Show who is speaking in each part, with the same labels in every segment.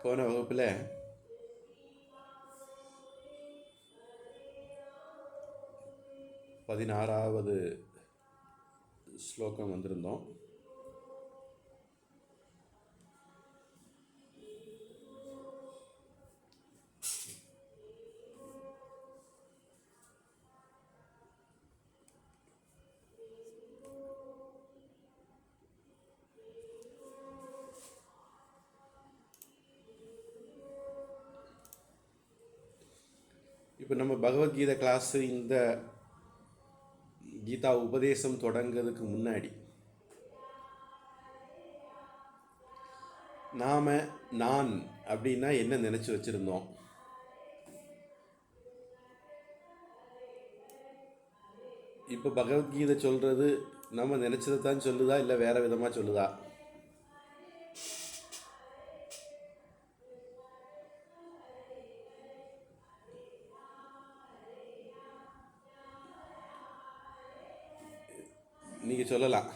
Speaker 1: போன வகுப்பில் பதினாறாவது ஸ்லோகம் வந்திருந்தோம். இப்போ நம்ம பகவத்கீதை கிளாஸு இந்த கீதா உபதேசம் தொடங்கிறதுக்கு முன்னாடி நான் அப்படின்னா என்ன நினச்சி வச்சுருந்தோம்? இப்போ பகவத்கீதை சொல்கிறது நம்ம நினச்சதை தான் சொல்லுதா இல்லை வேறு விதமாக சொல்லுதா? நீங்கள் சொல்லலாம்.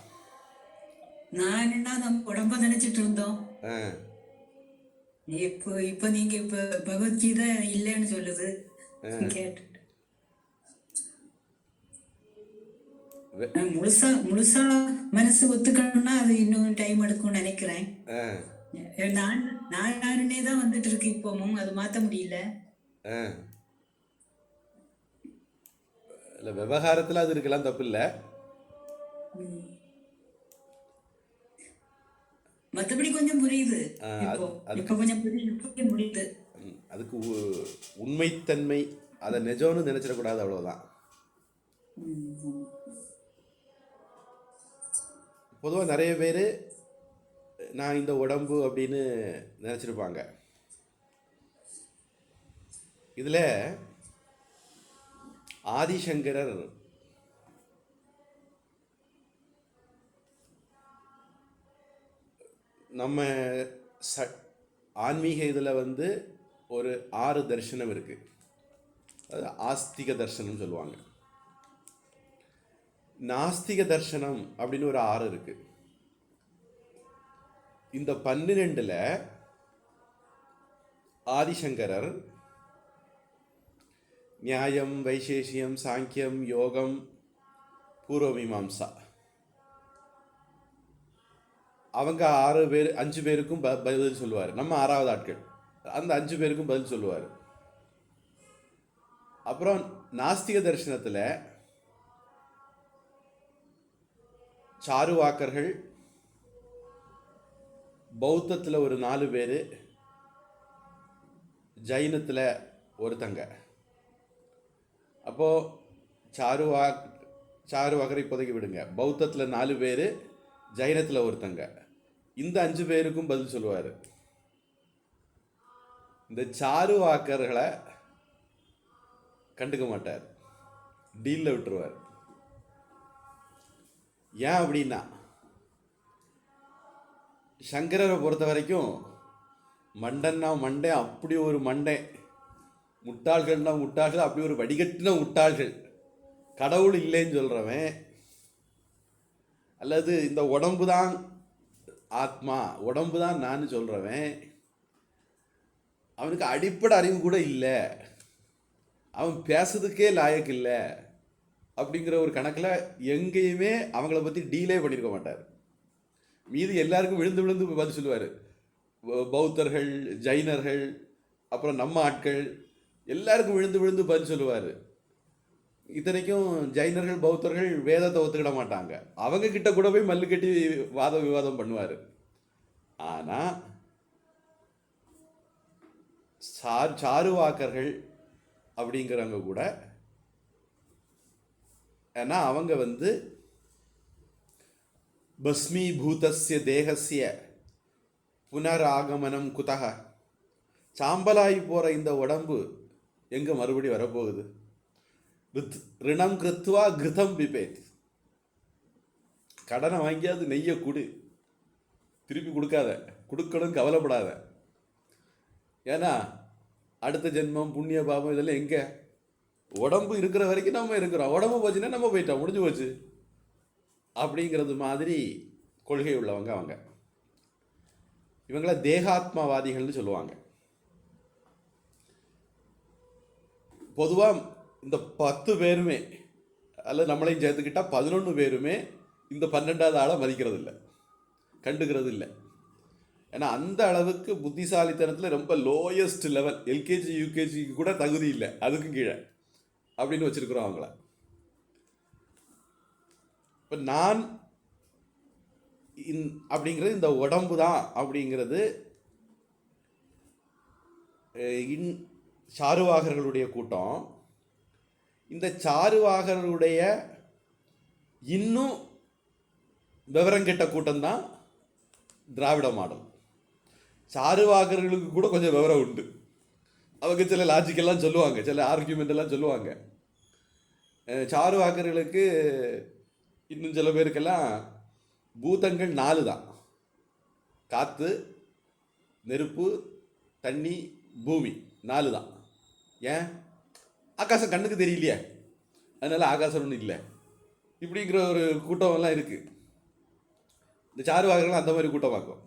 Speaker 2: நான் என்ன நம்ம உடம்ப நினைச்சிட்டு இருந்தோம். இப்ப நீங்க இப்ப பகவத்கீதை இல்லைன்னு சொல்லுது கேட்டு முழுசா மனசு ஒத்துக்கணும்னா அது இன்னும் டைம் எடுக்கும்னு நினைக்கிறேன். நான் யாருன்னே தான் வந்துட்டு இருக்கு இப்பவும், அது மாத்த முடியல.
Speaker 1: இல்லை, விவகாரத்தில் அது இருக்கலாம், தப்பு இல்லை.
Speaker 2: மற்றபடி கொஞ்சம் புரியுது. கொஞ்சம் புரியுது.
Speaker 1: அதுக்கு உண்மைத்தன்மை, அதை நிஜம்னு நினைச்சிடக்கூடாது, அவ்வளவுதான். பொதுவாக நிறைய பேர் நான் இந்த உடம்பு அப்படின்னு நினச்சிருப்பாங்க. இதில் ஆதிசங்கரர் நம்ம ஆன்மீக இதில் ஒரு 6 தரிசனம் இருக்குது. அது ஆஸ்திக தர்சனம் சொல்லுவாங்க. நாஸ்திக தர்சனம் அப்படின்னு ஒரு 6 இருக்குது. இந்த 12ல் ஆதிசங்கரர் நியாயம், வைசேஷியம், சாங்கியம், யோகம், பூர்வமீமாம்சா, அவங்க 5 பேருக்கும் பதில் சொல்லுவார். நம்ம 6வது ஆட்கள், அந்த 5 பேருக்கும் பதில் சொல்லுவார். அப்புறம் நாஸ்திக தரிசனத்தில் சாருவாக்கர்கள், பௌத்தத்தில் ஒரு 4 பேர், ஜைனத்தில் ஒருத்தங்க. அப்போது சாருவாக்கரை இப்போதைக்கு விடுங்க. பௌத்தத்தில் 4 பேர், ஜைனத்தில் ஒருத்தங்க. இந்த 5 பேருக்கும் பதில் சொல்லுவார். இந்த சாருவாக்கர்களை கண்டுக்க மாட்டார், டீலில் விட்டுருவார். ஏன் அப்படின்னா, சங்கரரை பொறுத்த வரைக்கும் மண்டன்னா மண்டை, அப்படி ஒரு மண்டை, முட்டாள்கள்னா முட்டாள்கள், அப்படி ஒரு வடிகட்டின முட்டாள்கள். கடவுள் இல்லைன்னு சொல்கிறவன், அல்லது இந்த உடம்பு தான் ஆத்மா, உடம்பு தான் நான் சொல்கிறவன், அவனுக்கு அடிப்படை அறிவு கூட இல்லை, அவன் பேசுறதுக்கே லாயக்கு இல்லை அப்படிங்கிற ஒரு கணக்கில் எங்கேயுமே அவங்கள பற்றி டீலே பண்ணியிருக்க மாட்டார். மீது எல்லாருக்கும் விழுந்து விழுந்து பதில் சொல்லுவார். பௌத்தர்கள், ஜைனர்கள், அப்புறம் நம்ம ஆட்கள் எல்லாருக்கும் விழுந்து விழுந்து பதில் சொல்லுவார். இத்தனைக்கும் ஜைனர்கள், பௌத்தர்கள் வேதத்தை ஒத்துக்கிட மாட்டாங்க. அவங்க கிட்ட கூட போய் மல்லு கட்டி வாத விவாதம் பண்ணுவார். ஆனால் சாருவாக்கர்கள் அப்படிங்கிறவங்க கூட, ஏன்னா அவங்க பஸ்மீபூதஸ்ய தேகஸ்ய புனராகமனம் குதக, சாம்பலாகி போகிற இந்த உடம்பு எங்கே மறுபடி வரப்போகுது? ரிணம் கிருத்வா கிருதம் பிபேத், கடனை வாங்கியாவது நெய்யை கொடு, திருப்பி கொடுக்காத, கொடுக்கணும் கவலைப்படாத. ஏன்னா அடுத்த ஜென்மம், புண்ணிய பாபம் இதெல்லாம் எங்கே? உடம்பு இருக்கிற வரைக்கும் நம்ம இருக்கிறோம், உடம்பு போச்சுன்னா நம்ம போயிட்டோம், முடிஞ்சு போச்சு அப்படிங்கிறது மாதிரி கொள்கை உள்ளவங்க அவங்க. இவங்கள தேகாத்மவாதிகள்னு சொல்லுவாங்க. பொதுவாக இந்த 10 பேருமே அல்லது நம்மளையும் சேர்த்துக்கிட்டால் 11 பேருமே இந்த 12வது ஆளை மதிக்கிறது இல்லை, கண்டுக்கிறது இல்லை. ஏன்னா அந்த அளவுக்கு புத்திசாலித்தனத்தில் ரொம்ப லோயஸ்ட் லெவல், எல்கேஜி யூகேஜிக்கு கூட தகுதி இல்லை, அதுக்கும் கீழே அப்படின்னு வச்சிருக்கிறோம் அவங்கள. இப்போ நான் அப்படிங்கிறது இந்த உடம்பு தான் அப்படிங்கிறது சாருவாகர்களுடைய கூட்டம். இந்த சாருவாகர்களுடைய இன்னும் விவரங்கெட்ட கூட்டம் தான் திராவிட மாடல். சாருவாகர்களுக்கு கூட கொஞ்சம் விவரம் உண்டு. அவங்க சில லாஜிக்கெல்லாம் சொல்லுவாங்க, சில ஆர்கியூமெண்ட் எல்லாம் சொல்லுவாங்க. சாருவாகர்களுக்கு இன்னும் சில பேருக்கெல்லாம் பூதங்கள் 4 தான்: காற்று, நெருப்பு, தண்ணி, பூமி 4 தான். ஏன்? ஆகாசம் கண்ணுக்கு தெரியலையே, அதனால ஆகாசம் ஒன்றும் இல்லை இப்படிங்கிற ஒரு கூட்டம் எல்லாம் இருக்கு. இந்த சாருவாகர்கள் அந்த மாதிரி கூட்டமாக்கும்.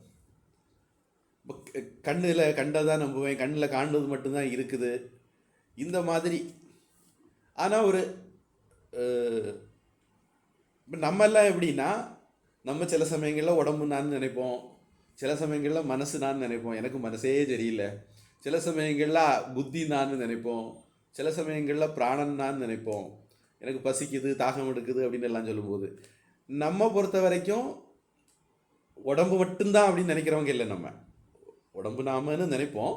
Speaker 1: கண்ணில் கண்டதான் நம்புவேன், கண்ணில் காண்பது மட்டும்தான் இருக்குது இந்த மாதிரி. ஆனால் ஒரு இப்போ நம்மெல்லாம் எப்படின்னா, நம்ம சில சமயங்களில் உடம்பு நான் நினைப்போம், சில சமயங்களில் மனசு நான் நினைப்போம், எனக்கு மனசே தெரியல. சில சமயங்களில் புத்தி நான் நினைப்போம், சில சமயங்களில் பிராணன் நான் நினைப்போம், எனக்கு பசிக்குது, தாகம் எடுக்குது அப்படின்னு எல்லாம் சொல்லும்போது நம்ம பொறுத்த வரைக்கும் உடம்பு மட்டும்தான் அப்படின்னு நினைக்கிறவங்க இல்லை. நம்ம உடம்பு நாமன்னு நினைப்போம்,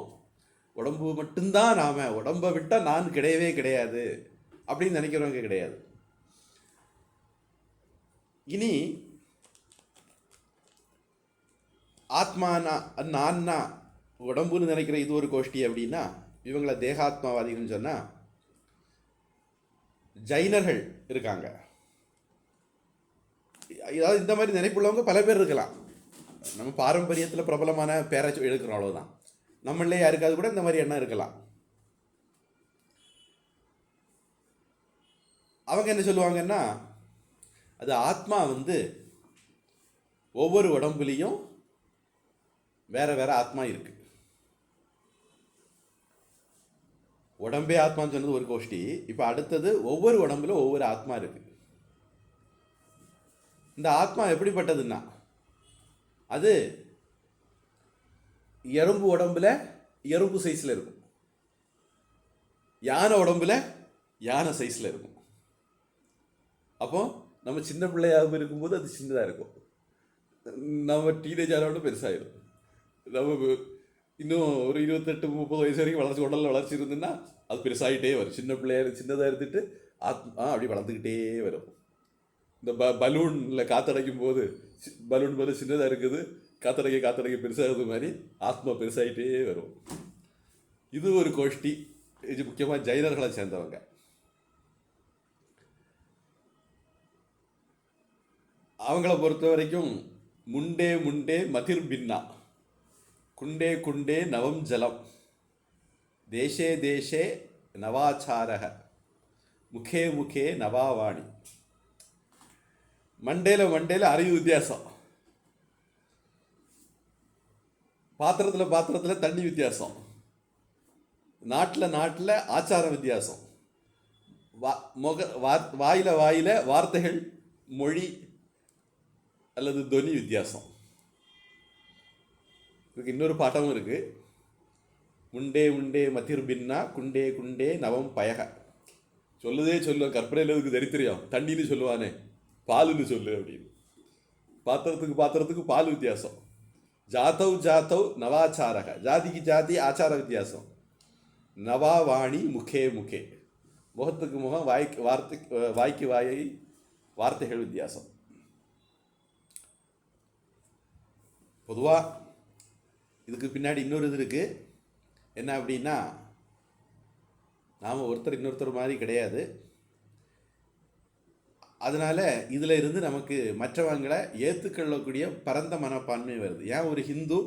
Speaker 1: உடம்பு மட்டும்தான் நாம, உடம்பை விட்டால் நான் கிடையவே கிடையாது அப்படின்னு நினைக்கிறவங்க கிடையாது. இனி ஆத்மானா நான்னா உடம்புன்னு நினைக்கிற இது ஒரு கோஷ்டி அப்படின்னா, இவங்கள தேகாத்மாவாதிகள்னு சொன்னால் ஜைனர்கள் இருக்காங்க. ஏதாவது இந்த மாதிரி நினைப்புள்ளவங்க பல பேர் இருக்கலாம். நம்ம பாரம்பரியத்தில் பிரபலமான பேரை எடுக்கிறோம், அவ்வளோதான். நம்மளே யாருக்காவது கூட இந்த மாதிரி எண்ணம் இருக்கலாம். அவங்க என்ன சொல்லுவாங்கன்னா, அது ஆத்மா ஒவ்வொரு உடம்புலையும் வேற வேற ஆத்மா இருக்கு. உடம்பே ஆத்மான்னு சொன்னது ஒரு கோஷ்டி. இப்போ அடுத்தது ஒவ்வொரு உடம்புல ஒவ்வொரு ஆத்மா இருக்கு. இந்த ஆத்மா எப்படிப்பட்டதுன்னா, அது எறும்பு உடம்புல எறும்பு சைஸ்ல இருக்கும், யானை உடம்புல யானை சைஸ்ல இருக்கும். அப்போ நம்ம சின்ன பிள்ளையாக இருக்கும்போது அது சின்னதாக இருக்கும், நம்ம டீனேஜ் ஆனோட பெருசாகிடும். நம்ம இன்னும் ஒரு 28-30 வயசு வரைக்கும் வளர்ச்சி, உடலில் வளர்ச்சி இருந்துன்னா அது பெருசாகிட்டே வரும். சின்ன பிள்ளையாக சின்னதாக இருந்துட்டு அப்படி வளர்ந்துக்கிட்டே வரும். இந்த பலூனில் காத்தடைக்கும் போது பலூன் போல சின்னதாக இருக்குது, காத்தடைக்க பெருசாகிறது மாதிரி ஆத்மா பெருசாகிட்டே வரும். இது ஒரு கோஷ்டி. இது முக்கியமாக ஜைனர்களை சேர்ந்தவங்க. அவங்கள பொறுத்த வரைக்கும் முண்டே முண்டே மதிர் பின்னா, குண்டே குண்டே நவம் ஜலம், தேசே தேசே நவாச்சாரக, முகே முகே நவாவாணி. மண்டேல அறிவு வித்தியாசம், பாத்திரத்தில் தண்ணி வித்தியாசம், நாட்டில் ஆச்சார வித்தியாசம், வாயில வார்த்தைகள், மொழி அல்லது துவனி வித்தியாசம். இதுக்கு இன்னொரு பாட்டமும் இருக்கு. முண்டே முண்டே மதிர் பின்னா, குண்டே குண்டே நவம் பயக. சொல்லுவேன், கற்பனையில் இதுக்கு தரித்திரியம். தண்ணின்னு சொல்லுவானே, பாலுன்னு சொல்லு அப்படின்னு. பாத்திரத்துக்கு பால் வித்தியாசம். ஜாத்தவ் நவாச்சாரக, ஜாதிக்கு ஜாதி ஆச்சார வித்தியாசம். நவாவாணி முகே முகே, முகத்துக்கு முகம், வாய்க்கு வாயை வார்த்தைகள் வித்தியாசம். பொதுவாக இதுக்கு பின்னாடி இன்னொரு இது இருக்குது. என்ன அப்படின்னா, நாம் ஒருத்தர் இன்னொருத்தர் மாதிரி கிடையாது. அதனால் இதில் இருந்து நமக்கு மற்றவங்களை ஏற்றுக்கொள்ளக்கூடிய பரந்த மனப்பான்மை வருது. ஏன் ஒரு ஹிந்து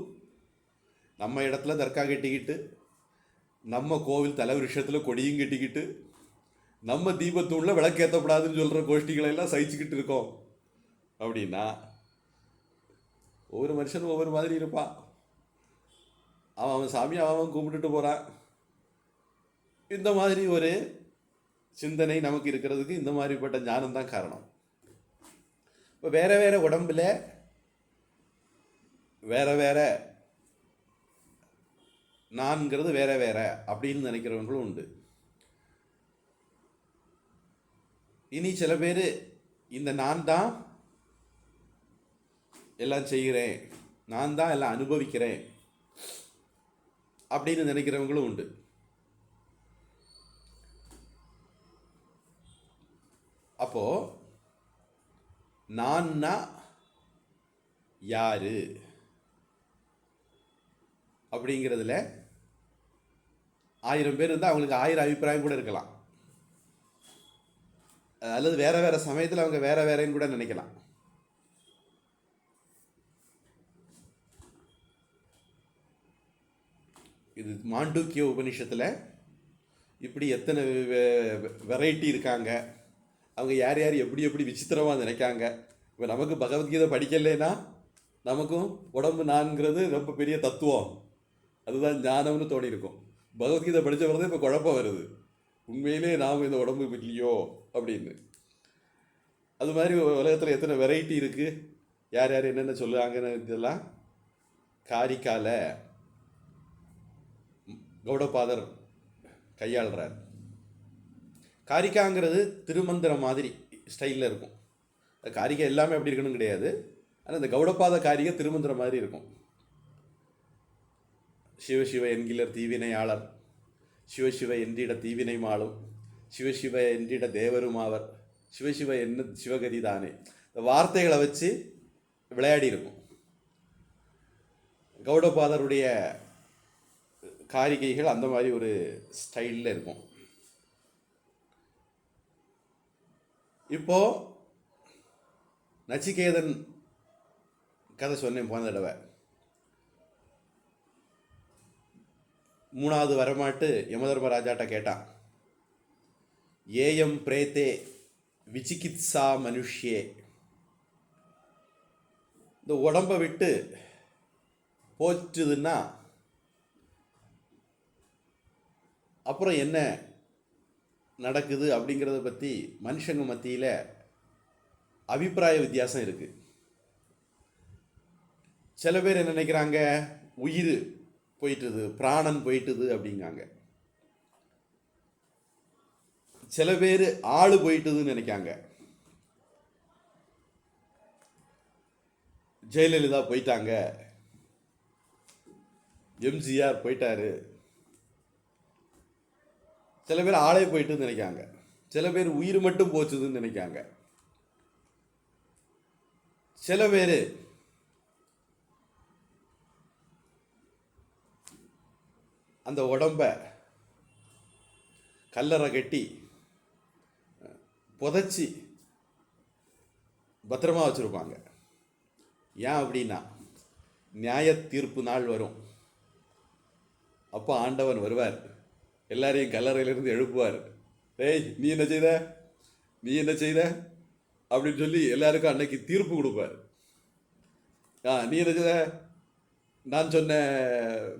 Speaker 1: நம்ம இடத்துல தர்கா கட்டிக்கிட்டு, நம்ம கோவில் தலைவருஷத்தில் கொடியும் கட்டிக்கிட்டு, நம்ம தீபத்தூணில் விளக்கேற்றப்படாதுன்னு சொல்கிற கோஷ்டிகளை எல்லாம் சகிச்சுக்கிட்டு இருக்கோம் அப்படின்னா, ஒவ்வொரு மனுஷனும் ஒவ்வொரு மாதிரி இருப்பான். அவன் அவன் சாமி அவன் கும்பிட்டுட்டு போகிறான். இந்த மாதிரி ஒரு சிந்தனை நமக்கு இருக்கிறதுக்கு இந்த மாதிரிப்பட்ட ஞானம் தான் காரணம். இப்போ வேற வேற உடம்புல வேற வேற நான்கிறது வேற வேற அப்படின்னு நினைக்கிறவங்களும் உண்டு. இனி சில பேர் இந்த நான் தான் எல்லாம் செய்கிறேன், நான் தான் எல்லாம் அனுபவிக்கிறேன் அப்படின்னு நினைக்கிறவங்களும் உண்டு. அப்போ நான்னா யாரு அப்படிங்கிறதுல 1000 பேர் இருந்தால் அவங்களுக்கு 1000 அபிப்பிராயம் கூட இருக்கலாம். அல்லது வேற வேற சமயத்தில் அவங்க வேற வேறன்னு கூட நினைக்கலாம். இது மாண்டூக்கிய உபநிஷத்தில் இப்படி எத்தனை வெரைட்டி இருக்காங்க, அவங்க யார் யார் எப்படி எப்படி விசித்திரமாக நினைக்காங்க. இப்போ நமக்கு பகவத்கீதை படிக்கலைன்னா நமக்கும் உடம்பு நான்கிறது ரொம்ப பெரிய தத்துவம், அதுதான் ஞானம்னு தோணி இருக்கும். பகவத்கீதை படித்த பிறகு இப்போ குழப்பம் வருது, உண்மையிலே நாம் இந்த உடம்பு இல்லையோ அப்படின்னு. அது மாதிரி உலகத்தில் எத்தனை வெரைட்டி இருக்குது, யார் யார் என்னென்ன சொல்லுவாங்கன்னு இதெல்லாம் காரிக்கால கௌடபாதர் கையாளுறார். காரிக்காங்கிறது திருமந்திரம் மாதிரி ஸ்டைலில் இருக்கும். காரிக்கை எல்லாமே அப்படி இருக்கணும் கிடையாது, ஆனால் இந்த கௌடபாத காரிகை திருமந்திரம் மாதிரி இருக்கும். சிவசிவ என்கிலர் தீவினையாளர், சிவசிவ என்றிட தீவினை மாளும், சிவசிவ என்றிட தேவருமாவர், சிவசிவ என்ன சிவகதி தானே. இந்த வார்த்தைகளை வச்சு விளையாடி இருக்கும். கௌடபாதருடைய காரிகைகள் அந்த மாதிரி ஒரு ஸ்டைலில் இருக்கும். இப்போ நச்சிகேதன் கதை சொன்னேன் போன தடவை. 3வது வரமாட்டு யமதர்மராஜாட்ட கேட்டான், ஏயம் பிரேத்தே விசிகித்சா மனுஷ்யே, இந்த உடம்பை விட்டு போச்சுதுன்னா அப்புறம் என்ன நடக்குது அப்படிங்கிறத பற்றி மனுஷங்க மத்தியில் அபிப்பிராய வித்தியாசம் இருக்குது. சில பேர் என்ன நினைக்கிறாங்க, உயிர் போயிட்டுது, பிராணன் போயிட்டுது அப்படிங்காங்க. சில பேர் ஆளு போயிட்டுதுன்னு நினைக்காங்க. ஜெயலலிதா போயிட்டாங்க, எம்ஜிஆர் போயிட்டாரு. சில பேர் ஆளே போயிட்டுன்னு நினைக்காங்க. சில பேர் உயிர் மட்டும் போச்சுதுன்னு நினைக்காங்க. சில பேர் அந்த உடம்ப கல்லறை கட்டி புதைச்சி பத்திரமா வச்சுருப்பாங்க. ஏன் அப்படின்னா, நியாய தீர்ப்பு நாள் வரும், அப்போ ஆண்டவன் வருவார், எல்லாரையும் கல்லறையிலிருந்து எழுப்புவார். டேய் நீ என்ன செய்த, நீ என்ன செய்த அப்படின்னு சொல்லி எல்லாருக்கும் அன்னைக்கு தீர்ப்பு கொடுப்பார். நீ என்ன செய்த, நான் சொன்ன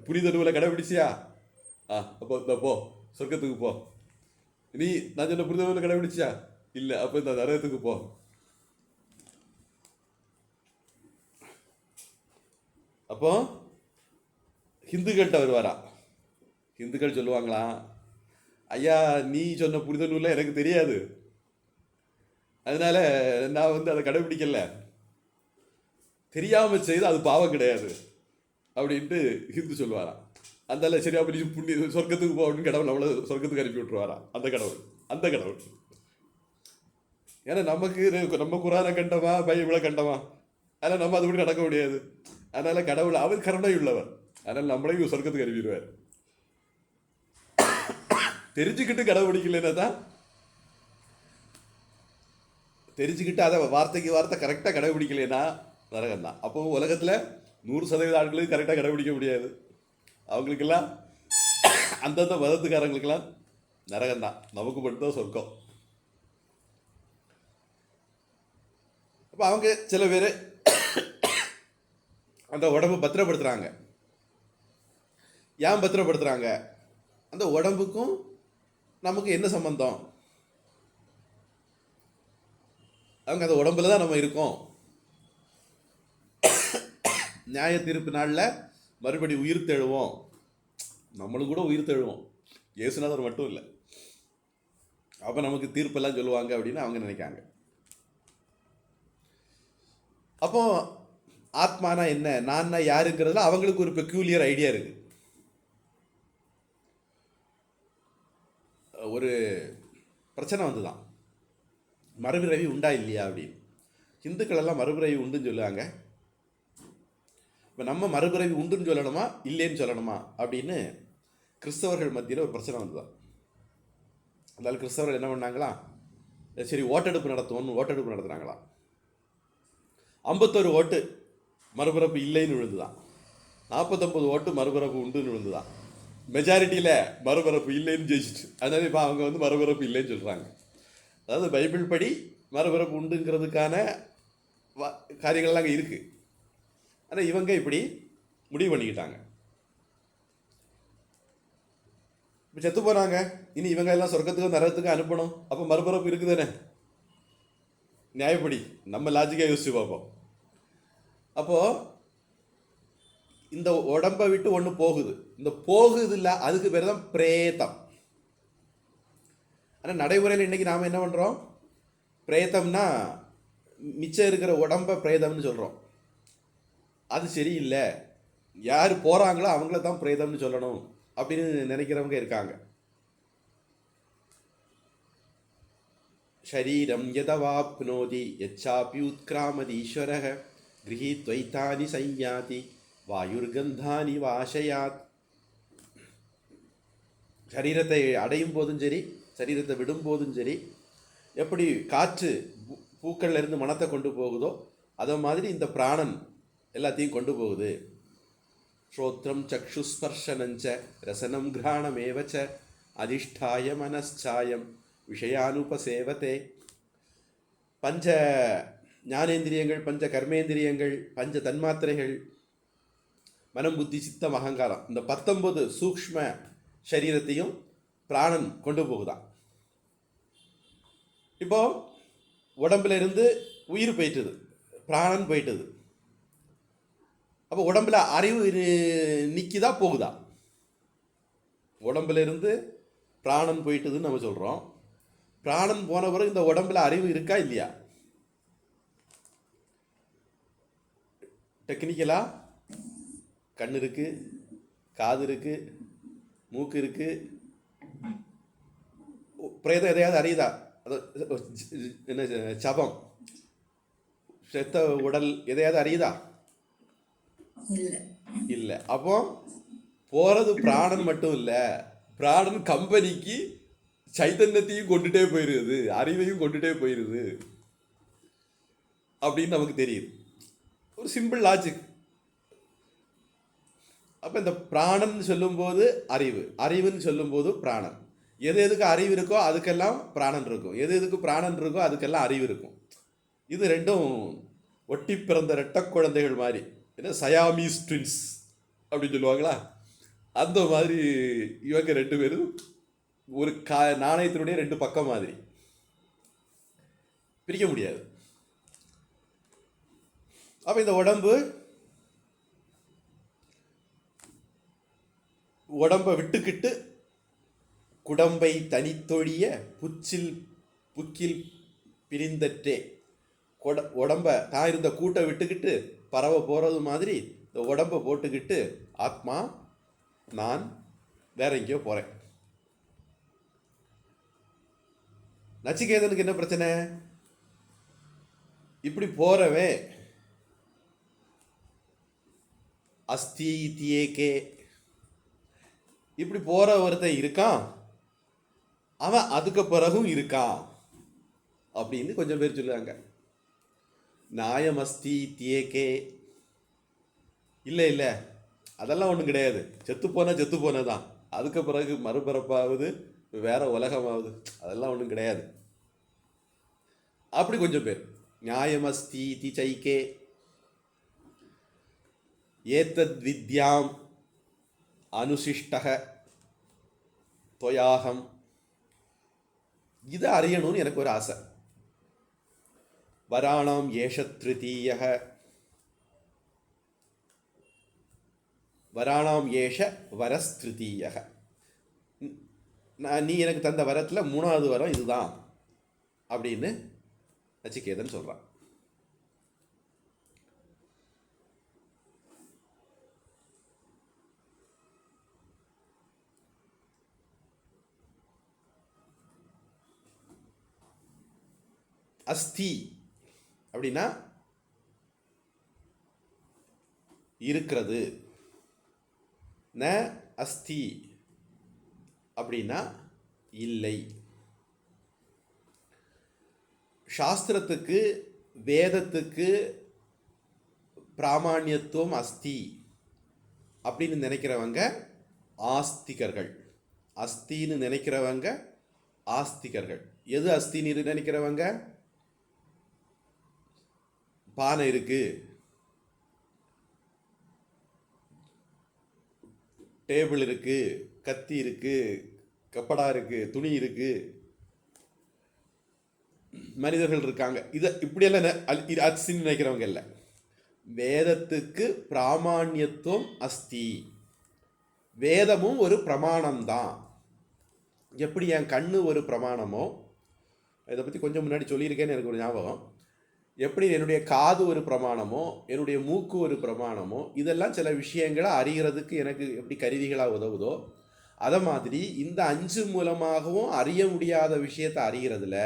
Speaker 1: புனித நூலை கடைபிடிச்சியா, அப்போ இந்த போ சொர்க்கத்துக்கு போ. நீ நான் சொன்ன புனித நூலை கடைபிடிச்சியா, இல்லை, அப்போ இந்த நரகத்துக்கு போ. அப்போ ஹிந்துக்கள்கிட்ட வருவாரா. ஹிந்துக்கள் சொல்லுவாங்களாம், ஐயா நீ சொன்ன புனித நூலில் எனக்கு தெரியாது, அதனால நான் அதை கடைபிடிக்கல, தெரியாமல் செய்து அது பாவம் கிடையாது அப்படின்ட்டு ஹிந்து சொல்லுவாராம். அதனால சரி அப்படி புண்ணிய சொர்க்கத்துக்கு போ அப்படின்னு கடவுள் நம்மளை சொர்க்கத்துக்கு அனுப்பி விட்டுருவாராம். அந்த கடவுள் ஏன்னா நமக்கு நம்ம குரானை கண்டமா பைபிளை கண்டமா, அதனால் நம்ம அது கூட நடக்க முடியாது. அதனால கடவுள் அவர் கருணை உள்ளவர், அதனால் நம்மளையும் சொர்க்கத்துக்கு அனுப்பிடுவார். தெரிஞ்சுக்கிட்டு கடைபிடிக்கலன்னா தான், தெரிஞ்சுக்கிட்டு அதை வார்த்தைக்கு வார்த்தை கரெக்டாக கடைபிடிக்கலைன்னா நரகம் தான். அப்போ உலகத்தில் 100% ஆட்களுக்கு கரெக்டாக கடைபிடிக்க முடியாது. அவங்களுக்கெல்லாம் அந்தந்த மதத்துக்காரங்களுக்கெல்லாம் நரகம் தான், நமக்கு மட்டும்தான் சொர்க்கம். அப்போ அவங்க சில பேர் அந்த உடம்பை பத்திரப்படுத்துகிறாங்க. ஏன் பத்திரப்படுத்துகிறாங்க? அந்த உடம்புக்கும் நமக்கு என்ன சம்பந்தம்? அவங்க அந்த உடம்புல தான் நம்ம இருக்கோம். நியாய தீர்ப்பு நாளில் மறுபடி உயிர் தெழுவோம். நம்மளும் கூட உயிர் தெழுவோம், இயேசுநாதர் மட்டும் இல்லை. அப்போ நமக்கு தீர்ப்பெல்லாம் சொல்லுவாங்க அப்படின்னு அவங்க நினைக்காங்க. அப்போ ஆத்மானா என்ன, நான் யாருங்கிறதுல அவங்களுக்கு ஒரு பெக்யூலியர் ஐடியா இருக்கு. ஒரு பிரச்சனை வந்துதான், மறுபிறவி உண்டா இல்லையா அப்படின்னு. இந்துக்கள் எல்லாம் மறுபிறவி உண்டுன்னு சொல்லுவாங்க. இப்போ நம்ம மறுபிறவி உண்டுன்னு சொல்லணுமா இல்லைன்னு சொல்லணுமா அப்படின்னு கிறிஸ்தவர்கள் மத்தியில் ஒரு பிரச்சனை வந்துதான். அதனால கிறிஸ்தவர்கள் என்ன பண்ணாங்களா, சரி ஓட்டெடுப்பு நடத்துவோம்னு ஓட்டெடுப்பு நடத்துனாங்களாம். 51 ஓட்டு மறுபிறப்பு இல்லைன்னு விழுந்துதான், 49 ஓட்டு மறுபிறப்பு உண்டுன்னு விழுந்துதான். மெஜாரிட்டியில் மறுபிறப்பு இல்லைன்னு ஜெயிச்சிட்டு. அதனால இப்போ அவங்க வந்து மறுபிறப்பு இல்லைன்னு சொல்கிறாங்க. அதாவது பைபிள் படி மறுபிறப்பு உண்டுங்கிறதுக்கான காரியங்கள்லாம் அங்கே இருக்குது. ஆனால் இவங்க இப்படி முடிவு பண்ணிக்கிட்டாங்க. இப்போ செத்து போனாங்க, இனி இவங்க எல்லாம் சொர்க்கத்துக்கும் நரகத்துக்கும் அனுப்பணும். அப்போ மறுபிறப்பு இருக்குதானே நியாயப்படி, நம்ம லாஜிக்காக யோசிச்சு பார்ப்போம். அப்போது இந்த உடம்பை விட்டு ஒன்று போகுது, இந்த போகுது இல்லை, அதுக்கு பேர் தான் பிரேதம். ஆனால் நடைமுறையில் இன்றைக்கி நாம் என்ன பண்ணுறோம், பிரேதம்னா மிச்சம் இருக்கிற உடம்பை பிரேதம்னு சொல்கிறோம். அது சரியில்லை, யார் போகிறாங்களோ அவங்கள தான் பிரேதம்னு சொல்லணும் அப்படின்னு நினைக்கிறவங்க இருக்காங்க. ஷரீரம் யதவாப்னோதி யச்சாப்யுத்கிராமதீஸ்வரः கிரஹீத்வைதானி சய்யாதி வாயுர்கந்தானி வாசயாத். சரீரத்தை அடையும் போதும் சரி, சரீரத்தை விடும் போதும் சரி, எப்படி காற்று பூக்கள்ல இருந்து மனத்தை கொண்டு போகுதோ அதே மாதிரி இந்த பிராணன் எல்லாத்தையும் கொண்டு போகுது. ஸ்ரோத்ரம் சக்ஷுஸ்பர்ஷனஞ்ச ரசனம் கிராணமேவச்ச அதிஷ்டாய மனச்சாயம் விஷயானுபசேவத்தே. பஞ்ச ஞானேந்திரியங்கள், பஞ்ச கர்மேந்திரியங்கள், பஞ்ச தன்மாத்திரைகள், மனம் புத்தி சித்தம் அகங்காரம், இந்த 19 சூக்ஷ்ம சரீரத்தையும் பிராணன் கொண்டு போகுதான். இப்போ உடம்புல இருந்து உயிர் போயிட்டுது, பிராணன் போயிட்டுது. அப்போ உடம்புல அறிவு நிற்கிதா போகுதா? உடம்புல இருந்து பிராணன் போயிட்டுதுன்னு நம்ம சொல்கிறோம். பிராணன் போன பிறகு இந்த உடம்புல அறிவு இருக்கா இல்லையா? டெக்னிக்கலாக கண் இருக்கு, காது இருக்கு, மூக்கு இருக்கு. பிரேதம் எதையாவது அறியுதா? என்ன சபம், செத்த உடல் எதையாவது அறியுதா? இல்லை. அப்போ போகிறது பிராணன் மட்டும் இல்லை, பிராணன் கம்பெனிக்கு சைத்தன்யத்தையும் கொண்டுட்டே போயிடுது, அறிவையும் கொண்டுட்டே போயிடுது அப்படின்னு நமக்கு தெரியுது. ஒரு சிம்பிள் லாஜிக். அப்போ இந்த பிராணன் சொல்லும்போது அறிவு, அறிவுன்னு சொல்லும்போது பிராணன். எது எதுக்கு அறிவு இருக்கோ அதுக்கெல்லாம் பிராணன் இருக்கும், எது எதுக்கு பிராணன் இருக்கோ அதுக்கெல்லாம் அறிவு இருக்கும். இது ரெண்டும் ஒட்டி பிறந்த ரெட்ட குழந்தைகள் மாதிரி, என்ன சயாமீஸ் ட்வின்ஸ் அப்படின்னு சொல்லுவாங்களா, அந்த மாதிரி இவங்க 2 பேரும் ஒரு நாணயத்தினுடைய 2 பக்கம் மாதிரி, பிரிக்க முடியாது. அப்போ இந்த உடம்பை விட்டுக்கிட்டு குடம்பை தனித்தொழிய புக்கில் பிரிந்தற்றே, உடம்ப தான் இருந்த கூட்டை விட்டுக்கிட்டு பறவை போகிறது மாதிரி இந்த உடம்பை போட்டுக்கிட்டு ஆத்மா நான் வேற எங்கேயோ போகிறேன். நச்சிகேதனுக்கு என்ன பிரச்சனை? இப்படி போறவே அஸ்தியேகே, இப்படி போற ஒருத்தன் இருக்கான், அவன் அதுக்கு பிறகும் இருக்கான் அப்படின்னு கொஞ்சம் பேர் சொல்லுவாங்க. நியாயமஸ்தி தியேகே, இல்லை இல்லை அதெல்லாம் ஒன்றும் கிடையாது, செத்து போனதான், அதுக்கு பிறகு மறுபிறப்பாவது வேற உலகமாவது, அதெல்லாம் ஒன்றும் கிடையாது அப்படி கொஞ்சம் பேர். நியாயமஸ்தி தி சைக்கே ஏத்தத் வித்யாம் அனுசிஷ்டக தொயாகம், இதை அறியணும்னு எனக்கு ஒரு ஆசை. வராணாம் ஏஷ திருத்தீயக, வராணாம் ஏஷ வரஸ்திருத்தீயக, நீ எனக்கு தந்த வரத்தில் 3வது வரம் இதுதான் அப்படின்னு நச்சிகேதன் சொல்கிறான். அஸ்தி அப்படின்னா இருக்கிறது, ந அஸ்தி அப்படின்னா இல்லை. சாஸ்திரத்துக்கு வேதத்துக்கு பிராமாண்யத்துவம் அஸ்தி அப்படின்னு நினைக்கிறவங்க ஆஸ்திகர்கள். அஸ்தின்னு நினைக்கிறவங்க ஆஸ்திகர்கள். எது அஸ்தின்னு நினைக்கிறவங்க, பானை இருக்கு, டேபிள் இருக்கு, கத்தி இருக்கு, கப்படா இருக்கு, துணி இருக்கு, மனிதர்கள் இருக்காங்க, இதை இப்படியெல்லாம் அஸ்தின்னு நினைக்கிறவங்க இல்லை. வேதத்துக்கு பிராமாண்யத்துவம் அஸ்தி. வேதமும் ஒரு பிரமாணம்தான். எப்படி என் கண்ணு ஒரு பிரமாணமோ, இதை பற்றி கொஞ்சம் முன்னாடி சொல்லியிருக்கேன்னு எனக்கு ஒரு ஞாபகம். எப்படி என்னுடைய காது ஒரு பிரமாணமோ, என்னுடைய மூக்கு ஒரு பிரமாணமோ, இதெல்லாம் சில விஷயங்களை அறிகிறதுக்கு எனக்கு எப்படி கருவிகளாக உதவுதோ, அதை மாதிரி இந்த 5 மூலமாகவும் அறிய முடியாத விஷயத்தை அறிகிறதுல,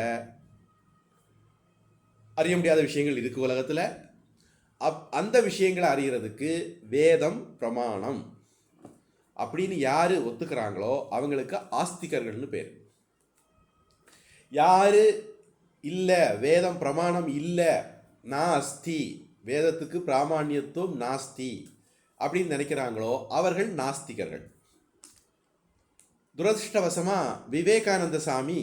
Speaker 1: அறிய முடியாத விஷயங்கள் இருக்கு உலகத்தில், அந்த விஷயங்களை அறிகிறதுக்கு வேதம் பிரமாணம் அப்படின்னு யார் ஒத்துக்கிறாங்களோ அவங்களுக்கு ஆஸ்திகர்கள்னு பேர். யார் இல்லை வேதம் பிரமாணம் இல்லை, நான் அஸ்தி, வேதத்துக்கு பிராமாண்யத்துவம் நாஸ்தி அப்படின்னு நினைக்கிறாங்களோ அவர்கள் நாஸ்திகர்கள். துரதிருஷ்டவசமா விவேகானந்த சாமி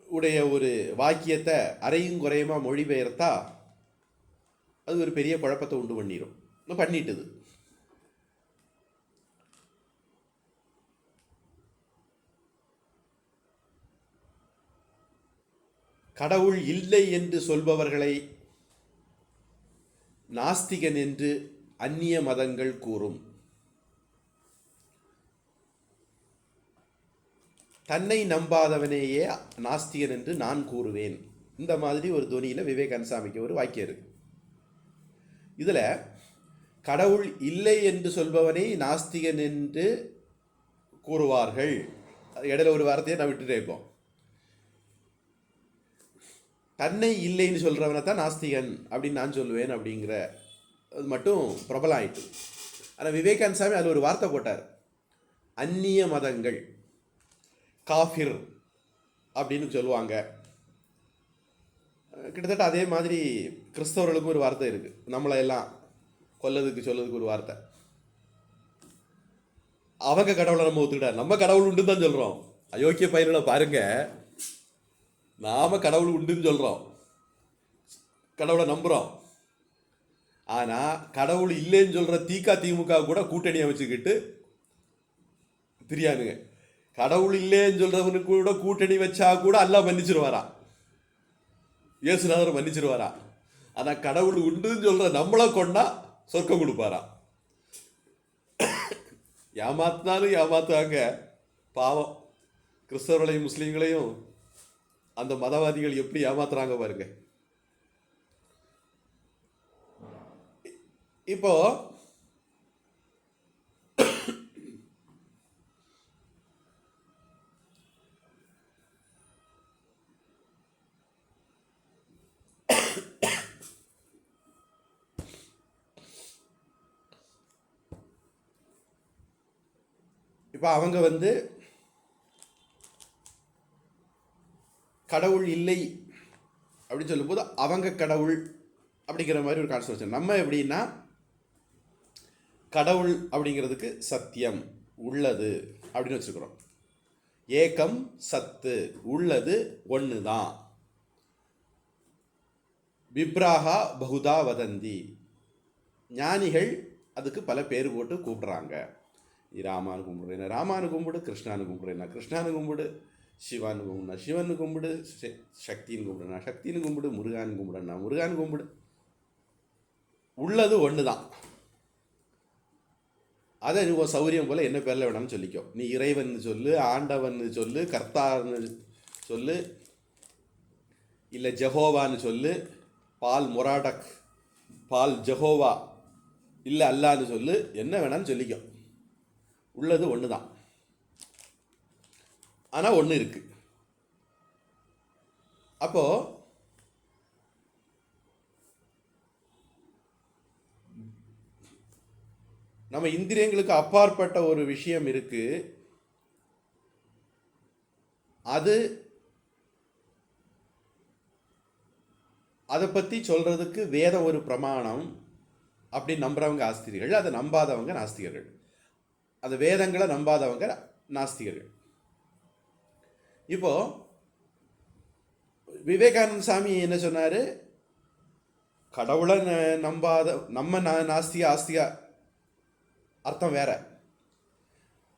Speaker 1: உடைய ஒரு வாக்கியத்தை அரையும் குறையுமா மொழிபெயர்த்தா அது ஒரு பெரிய குழப்பத்தை உண்டு பண்ணிட்டுது. கடவுள் இல்லை என்று சொல்பவர்களை நாஸ்திகன் என்று அந்நிய மதங்கள் கூறும். தன்னை நம்பாதவனேயே நாஸ்திகன் என்று நான் கூறுவேன். இந்த மாதிரி ஒரு துணியில் விவேகானந்த சாமிக்கு ஒரு வாக்கியம் இருக்கு. இதில் கடவுள் இல்லை என்று சொல்பவனை நாஸ்திகன் என்று கூறுவார்கள். இடையில ஒரு வார்த்தையை நான் விட்டுட்டே இருப்போம். தன்னை இல்லைன்னு சொல்கிறவனை தான் நாஸ்திகன் அப்படின்னு நான் சொல்லுவேன் அப்படிங்கிற அது மட்டும் பிரபலம் ஆயிட்டு. ஆனால் விவேகானந்த சாமி அதில் ஒரு வார்த்தை போட்டார், அந்நிய மதங்கள் காஃபிர் அப்படின்னு சொல்லுவாங்க. கிட்டத்தட்ட அதே மாதிரி கிறிஸ்தவர்களுக்கும் ஒரு வார்த்தை இருக்குது, நம்மளை எல்லாம் சொல்லதுக்கு ஒரு வார்த்தை. அவங்க கடவுளை நம்ம ஒத்துக்கிட்டார், நம்ம கடவுள் உண்டு தான் சொல்கிறோம். அயோக்கிய பயிர்களை பாருங்க, நாம கடவுள் உண்டுன்னு சொல்கிறோம், கடவுளை நம்புகிறோம். ஆனால் கடவுள் இல்லைன்னு சொல்கிற திமுக கூட கூட்டணியை வச்சுக்கிட்டு தெரியாதுங்க. கடவுள் இல்லைன்னு சொல்கிறவனுக்கு கூட கூட்டணி வச்சா கூட அல்லாஹ் மன்னிச்சிருவாரா, இயேசுநாதர் மன்னிச்சிருவாரா. ஆனால் கடவுள் உண்டுன்னு சொல்கிற நம்மளை கொண்டா சொர்க்கம் கொடுப்பாரா. ஏமாத்தினாலும் ஏமாத்துவாங்க பாவம். கிறிஸ்தவர்களையும் முஸ்லீம்களையும் அந்த மதவாதிகள் எப்படி ஏமாத்துறாங்க பாருங்க. இப்போ அவங்க கடவுள் இல்லை அப்படின்னு சொல்லும்போது அவங்க கடவுள் அப்படிங்கிற மாதிரி ஒரு கான்செப்ட். நம்ம எப்படின்னா கடவுள் அப்படிங்கிறதுக்கு சத்தியம் உள்ளது அப்படின்னு வச்சுக்கிறோம். ஏகம் சத்து, உள்ளது ஒன்று தான். விப்ராஹா பகுதா வதந்தி, ஞானிகள் அதுக்கு பல பேர் போட்டு கூப்பிடுறாங்க. நீ ராமானு கும்பிடுறேன்னா ராமானு கும்பிடு, கிருஷ்ணானு கும்பிடுறேன்னா கிருஷ்ணானு கும்பிடு, சிவான்னு கும்பிடுனா சிவன்னு கும்பிடு, சக்தின்னு கும்பிடுனா சக்தின்னு கும்பிடு, முருகான்னு கும்பிடுனா முருகான்னு கும்பிடு. உள்ளது ஒன்று தான். அதை நீ உன் சௌரியம் போல் என்ன பேரில் வேணாலும் சொல்லிக்கோ. நீ இறைவன் சொல்லு, ஆண்டவன் சொல்லு, கர்த்தான்னு சொல்லு, இல்லை ஜெகோவான்னு சொல்லு, பால் மொராடக், பால் ஜெகோவா, இல்லை அல்லான்னு சொல்லு, என்ன வேணாலும் சொல்லிக்கோ. உள்ளது ஒன்று தான். ஆனால் ஒன்று இருக்கு. அப்போ நம்ம இந்திரியங்களுக்கு அப்பாற்பட்ட ஒரு விஷயம் இருக்கு. அதை பற்றி சொல்றதுக்கு வேதம் ஒரு பிரமாணம் அப்படி நம்புறவங்க ஆஸ்திகர்கள், அதை நம்பாதவங்க நாஸ்திகர்கள். அந்த வேதங்களை நம்பாதவங்க நாஸ்திகர்கள். இப்போ விவேகானந்த சாமி என்ன சொன்னாரு? கடவுளை நம்பாத நம்ம நாஸ்திக ஆஸ்திக அர்த்தம் வேற.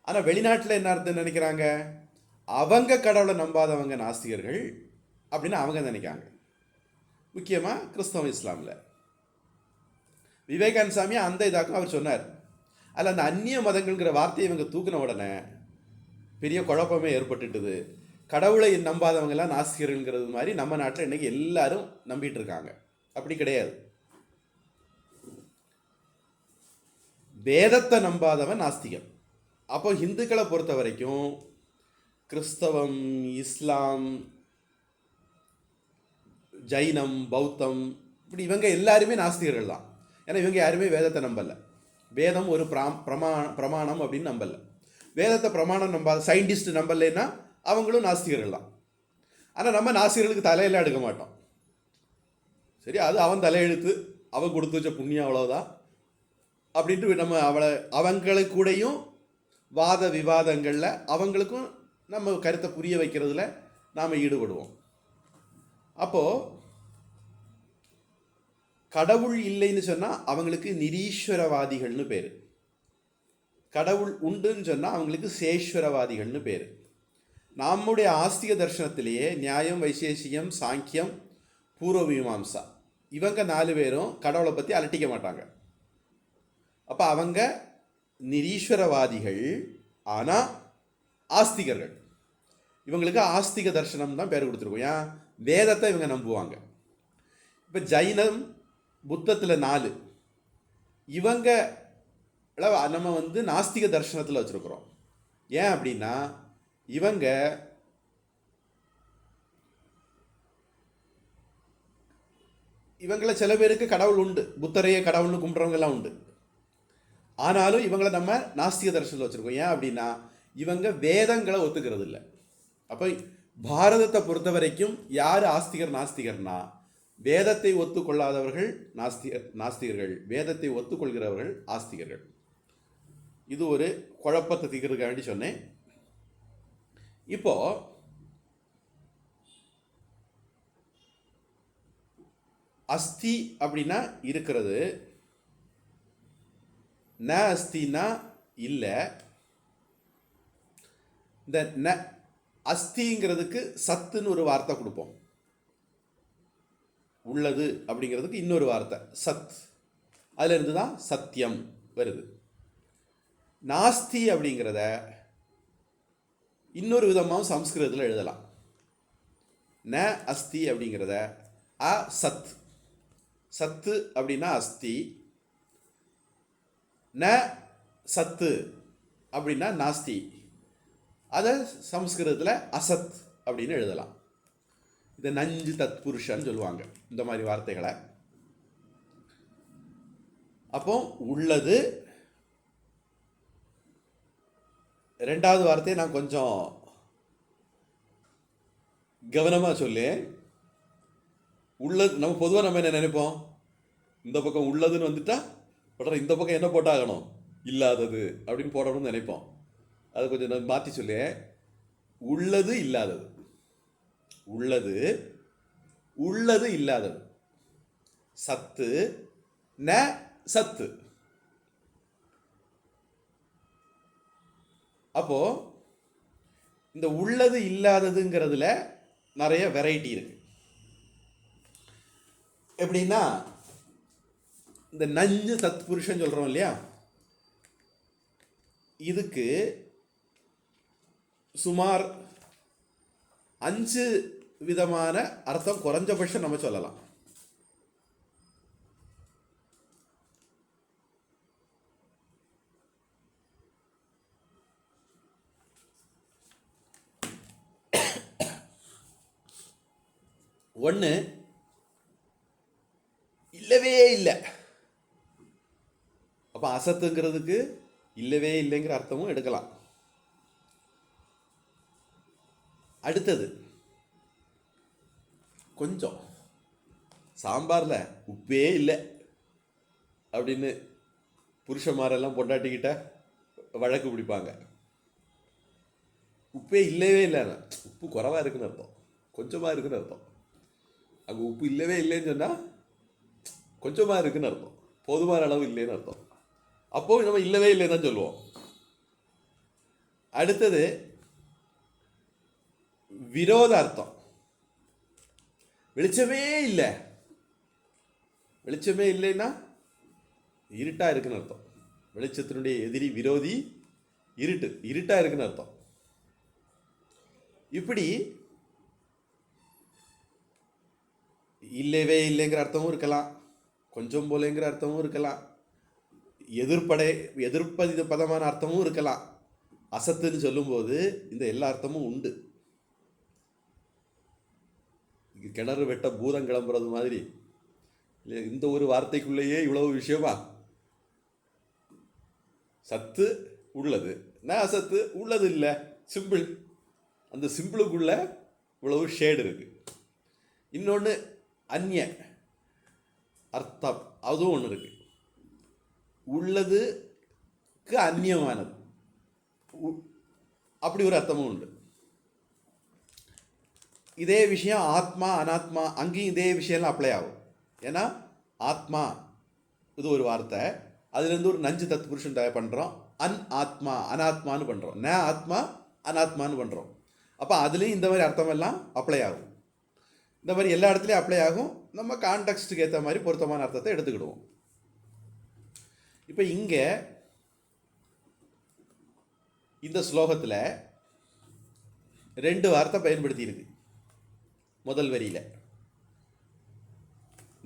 Speaker 1: ஆனால் வெளிநாட்டில் என்ன அர்த்தம் நினைக்கிறாங்க? அவங்க கடவுளை நம்பாதவங்க நாஸ்திகர்கள் அப்படின்னு அவங்க நினைக்காங்க. முக்கியமாக கிறிஸ்தவ இஸ்லாமில் விவேகானந்த சாமி அந்த இதாக்கும் அவர் சொன்னார். அதில் அந்த அந்நிய மதங்கள்ங்கிற வார்த்தையை இவங்க தூக்கின உடனே பெரிய குழப்பமே ஏற்பட்டுட்டுது. கடவுளை நம்பாதவங்கெல்லாம் நாஸ்திகர்கள்ங்கிறது மாதிரி நம்ம நாட்டில் இன்றைக்கி எல்லாரும் நம்பிட்டு இருக்காங்க. அப்படி கிடையாது. வேதத்தை நம்பாதவன் நாஸ்திகன். அப்போ இந்துக்களை பொறுத்த வரைக்கும் கிறிஸ்தவம், இஸ்லாம், ஜைனம், பௌத்தம், இப்படி இவங்க எல்லாருமே நாஸ்திகர்கள் தான். ஏன்னா இவங்க யாருமே வேதத்தை நம்பலை. வேதம் ஒரு பிரமாணம் அப்படின்னு நம்பலை. வேதத்தை பிரமாணம் நம்பாத சயின்டிஸ்ட் நம்பலைன்னா அவங்களும் நாஸ்திகர்கள் தான். ஆனால் நம்ம நாஸ்திகர்களுக்கு தலையெல்லாம் எடுக்க மாட்டோம். சரி, அது அவன் தலையெழுத்து, அவன் கொடுத்து வச்ச புண்ணியம், அவ்வளோதான் அப்படின்ட்டு நம்ம அவங்களுக்கு கூடயும் வாத விவாதங்களில் அவங்களுக்கும் நம்ம கருத்தை புரிய வைக்கிறதுல நாம் ஈடுபடுவோம். அப்போது கடவுள் இல்லைன்னு சொன்னால் அவங்களுக்கு நிரீஸ்வரவாதிகள்னு பேர். கடவுள் உண்டுன்னு சொன்னால் அவங்களுக்கு சேஸ்வரவாதிகள்னு பேர். நம்முடைய ஆஸ்திக தர்சனத்திலேயே நியாயம், வைசேஷியம், சாங்கியம், பூர்வ மீமாம்சா, இவங்க 4 பேரும் கடவுளை பற்றி அலட்டிக்க மாட்டாங்க. அப்போ அவங்க நிரீஸ்வரவாதிகள், ஆனால் ஆஸ்திகர்கள். இவங்களுக்கு ஆஸ்திக தர்சனம் தான் பேர் கொடுத்துருக்கோம். ஏன்? வேதத்தை இவங்க நம்புவாங்க. இப்போ ஜைனம், புத்தத்தில் 4, இவங்க நம்ம நாஸ்திக தர்சனத்தில் வச்சுருக்குறோம். ஏன் அப்படின்னா இவங்கள சில பேருக்கு கடவுள் உண்டு, புத்தரையே கடவுள்னு கும்பிட்றவங்கெல்லாம் உண்டு. ஆனாலும் இவங்களை நம்ம நாஸ்திக தர்சனத்தில் வச்சுருக்கோம். ஏன் அப்படின்னா இவங்க வேதங்களை ஒத்துக்கிறது இல்லை. அப்போ பாரதத்தை பொறுத்த வரைக்கும் யார் ஆஸ்திகர் நாஸ்திகர்னா, வேதத்தை ஒத்துக்கொள்ளாதவர்கள் நாஸ்திகர்கள், வேதத்தை ஒத்துக்கொள்கிறவர்கள் ஆஸ்திகர்கள். இது ஒரு குழப்பத்தை தீர்க்கிறதுக்காக வேண்டி சொன்னேன். இப்போ அஸ்தி அப்படின்னா இருக்கிறது, ந அஸ்தினா இல்லை. இந்த ந அஸ்திங்கிறதுக்கு சத்துன்னு ஒரு வார்த்தை கொடுப்போம். உள்ளது அப்படிங்கிறதுக்கு இன்னொரு வார்த்தை சத், அதுல இருந்து தான் சத்தியம் வருது. நாஸ்தி அப்படிங்கிறத இன்னொரு விதமாகவும் சம்ஸ்கிருதத்தில் எழுதலாம். ந அஸ்தி அப்படிங்கிறத அ சத், சத்து அப்படின்னா அஸ்தி, ந சத்து அப்படின்னா நாஸ்தி, அதை சம்ஸ்கிருதத்தில் அசத் அப்படின்னு எழுதலாம். இதை நஞ்சு தத் புருஷன்னு சொல்லுவாங்க, இந்த மாதிரி வார்த்தைகளை. அப்போ உள்ளது. ரெண்டாவது வார்த்தையை நான் கொஞ்சம் கவனமாக சொல்லு. உள்ளது நம்ம பொதுவாக நம்ம என்ன நினைப்போம்? இந்த பக்கம் உள்ளதுன்னு வந்துட்டா உடனே இந்த பக்கம் என்ன போட்டாகணும்? இல்லாதது அப்படின்னு போடணும்னு நினைப்போம். அதை கொஞ்சம் நான் மாற்றி சொல்லு. உள்ளது இல்லாதது, உள்ளது உள்ளது இல்லாதது, சத்து ந சத்து. அப்போ இந்த உள்ளது இல்லாததுங்கிறதுல நிறைய வெரைட்டி இருக்கு. எப்படின்னா, இந்த நஞ்சு சத் புருஷன் சொல்றோம் இல்லையா, இதுக்கு சுமார் 5 விதமான அர்த்தம் குறைஞ்சபட்சம் நம்ம சொல்லலாம். ஒன்று, இல்லவே இல்லை. அப்போ அசத்துங்கிறதுக்கு இல்லவே இல்லைங்கிற அர்த்தமும் எடுக்கலாம். அடுத்தது, கொஞ்சம் சாம்பாரில் உப்பே இல்லை அப்படின்னு புருஷன்மாரெல்லாம் பொண்டாட்டிக்கிட்ட வழக்கு பிடிப்பாங்க. உப்பே இல்லவே இல்லைன்னா உப்பு குறைவாக இருக்குன்னு அர்த்தம், கொஞ்சமாக இருக்குன்னு அர்த்தம். அங்கே உப்பு இல்லவே இல்லைன்னு சொன்னால் கொஞ்சமாக இருக்குன்னு அர்த்தம், போதுமான அளவு இல்லைன்னு அர்த்தம். அப்போ நம்ம இல்லவே இல்லைன்னு தான் சொல்லுவோம். அடுத்தது விரோத அர்த்தம். வெளிச்சமே இல்லை. வெளிச்சமே இல்லைன்னா இருட்டா இருக்குன்னு அர்த்தம். வெளிச்சத்தினுடைய எதிரி விரோதி இருட்டு, இருட்டா இருக்குன்னு அர்த்தம். இப்படி இல்லவே இல்லைங்கிற அர்த்தமும் இருக்கலாம், கொஞ்சம் போலேங்கிற அர்த்தமும் இருக்கலாம், எதிர்ப்பது பதமான அர்த்தமும் இருக்கலாம். அசத்துன்னு சொல்லும்போது இந்த எல்லா அர்த்தமும் உண்டு. கிணறு வெட்ட பூதம் கிளம்புறது மாதிரி இல்லை, இந்த ஒரு வார்த்தைக்குள்ளேயே இவ்வளவு விஷயமா. சத்து உள்ளது, நான் அசத்து உள்ளது இல்லை, சிம்பிள். அந்த சிம்பிளுக்குள்ள இவ்வளவு ஷேடு இருக்கு. இன்னொன்று அந்நிய அர்த்தம், அதுவும் ஒன்று இருக்கு. உள்ளதுக்கு அந்நியமானது, அப்படி ஒரு அர்த்தமும் உண்டு. இதே விஷயம் ஆத்மா அனாத்மா, அங்கேயும் இதே விஷயம்லாம் அப்ளை ஆகும். ஏன்னா ஆத்மா இது ஒரு வார்த்தை, அதுலேருந்து ஒரு நஞ்சு தத்து புருஷன் பண்ணுறோம். ஆத்மா அனாத்மான்னு பண்ணுறோம், ந ஆத்மா அனாத்மான்னு பண்ணுறோம். அப்போ அதுலேயும் இந்த மாதிரி அர்த்தமெல்லாம் அப்ளை ஆகும். இந்த மாதிரி எல்லா இடத்துலையும் அப்ளை ஆகும். நம்ம கான்டெக்ஸ்ட்டுக்கு ஏற்ற மாதிரி பொருத்தமான அர்த்தத்தை எடுத்துக்கிடுவோம். இப்போ இங்கே இந்த ஸ்லோகத்தில் 2 வார்த்தை பயன்படுத்தி இருக்கு. முதல் வரியில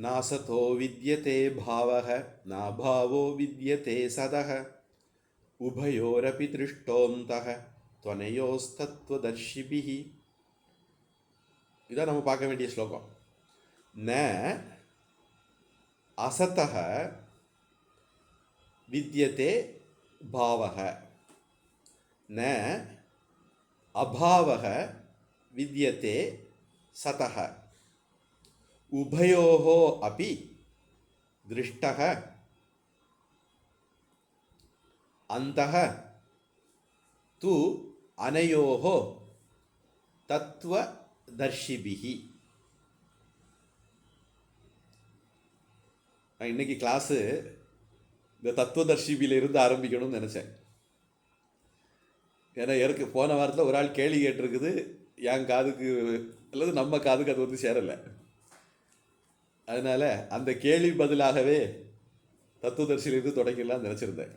Speaker 1: நாசதோ வித்யதே பாவஹ நாபாவோ வித்யதே சதஹ உபயோரபி திருஷ்டோந்தஹ த்வனயோஸ்தத்வதர்ஷிபிஹி. இதான் நம்ம பார்க்க வேண்டிய ஸ்லோகம். ந அசதஹ வித்யதே பாவஹ ந அபாவஹ வித்யதே சதஹ உபயோஹோ அபி திருஷ்டஹ அந்தஹ து அனயோஹோ தத்துவதர்ஷிபிஹி. நான் இன்னைக்கு கிளாஸு இந்த தத்துவதர்ஷிபியிலிருந்து ஆரம்பிக்கணும்னு நினச்சேன். ஏன்னா போன வாரத்தில் ஒரு ஆள் கேள்வி கேட்டிருக்குது, என் காதுக்கு அல்லது நம்ம காதுக்கு அது வந்து சேரலை. அதனால் அந்த கேள்வி பதிலாகவே தத்துவதர்சியிலிருந்து தொடங்கிடலாம் நினச்சிருந்தேன்.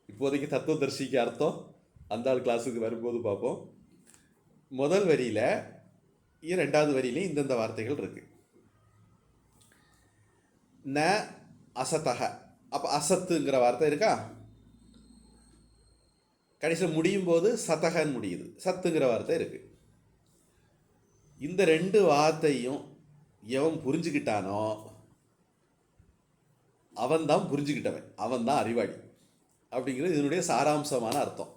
Speaker 1: இப்போதைக்கு தத்துவதர்சிக்கு அர்த்தம் அந்த ஆள் கிளாஸுக்கு வரும்போது பார்ப்போம். முதல் வரியில் 2வது வரியிலையும் இந்தந்த வார்த்தைகள் இருக்கு. ந அசதக, அப்போ அசத்துங்கிற வார்த்தை இருக்கா, கடைசியில் முடியும் போது சதகன்னு முடியுது, சத்துங்கிற வார்த்தை இருக்கு. இந்த 2 வார்த்தையும் எவன் புரிஞ்சுக்கிட்டானோ அவன் தான் புரிஞ்சுக்கிட்டவன், அவன் தான் அறிவாளி அப்படிங்கிறது இதனுடைய சாராம்சமான அர்த்தம்.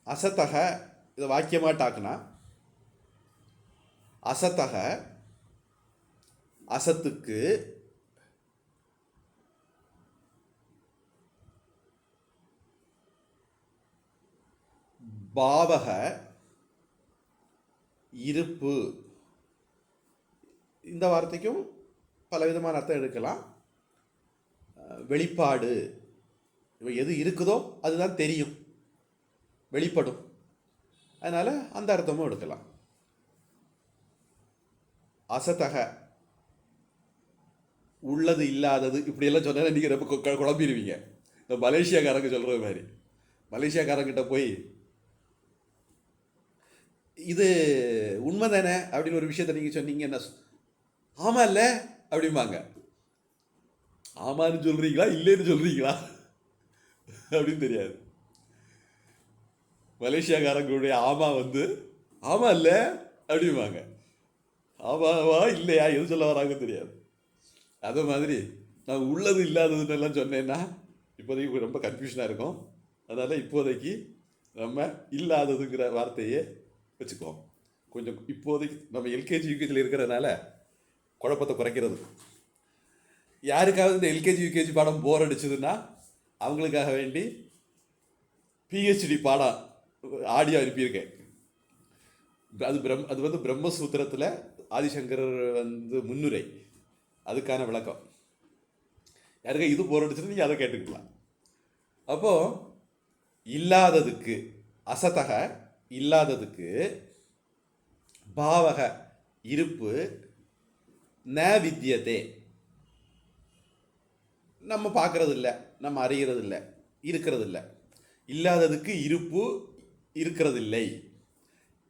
Speaker 1: அசத்தக இதை வாக்கியமாட்டாக்குனா, அசத்தக அசத்துக்கு பாவக இருப்பு. இந்த வார்த்தைக்கும் பல விதமான அர்த்தம் எடுக்கலாம். வெளிப்பாடு, இப்போ எது இருக்குதோ அதுதான் தெரியும், வெளிப்படும். அதனால் அந்த அர்த்தமும் எடுக்கலாம். அசதக உள்ளது இல்லாதது, இப்படியெல்லாம் சொன்னால் நீங்கள் ரொம்ப குழம்பிடுவீங்க. இந்த மலேசியாக்காரங்க சொல்கிறது மாதிரி, மலேசியாக்காரங்கிட்ட போய் இது உண்மை தானே அப்படின்னு ஒரு விஷயத்தை நீங்கள் சொன்னீங்க, என்ன ஆமாம் இல்லை அப்படிம்பாங்க. ஆமான்னு சொல்கிறீங்களா இல்லைன்னு சொல்கிறீங்களா அப்படின்னு தெரியாது. மலேசியாக்காரங்களுடைய ஆமா வந்து ஆமா இல்லை அப்படிம்பாங்க. ஆமாவா இல்லையா எது சொல்ல வராங்க தெரியாது. அதே மாதிரி நான் உள்ளது இல்லாததுன்னு எல்லாம் சொன்னேன்னா இப்போதைக்கு ரொம்ப கன்ஃபியூஷனாக இருக்கும். அதனால் இப்போதைக்கு நம்ம இல்லாததுங்கிற வார்த்தையே வச்சுக்குவோம். கொஞ்சம் இப்போதைக்கு நம்ம எல்கேஜி யூகேஜியில் இருக்கிறதுனால குழப்பத்தை குறைக்கிறது. யாருக்காவது இந்த எல்கேஜி யூகேஜி பாடம் போர் அடிச்சதுன்னா அவங்களுக்காக வேண்டி பிஹெச்டி பாடம் ஆடியோ அனுப்பியிருக்கேன். அது வந்து பிரம்மசூத்திரத்தில் ஆதிசங்கரர் வந்து முன்னுரை, அதுக்கான விளக்கம். யாருக்கா இது போர் அடிச்சுட்டு நீங்கள் அதை கேட்டுக்கலாம். அப்போது இல்லாததுக்கு அசதக இல்லாததுக்கு, பாவக இருப்பு, ந வித்தியதே நம்ம பார்க்கறது இல்லை, நம்ம அறிகிறது இல்லை, இருக்கிறது இல்லை. இல்லாததுக்கு இருப்பு இருக்கிறதில்லை,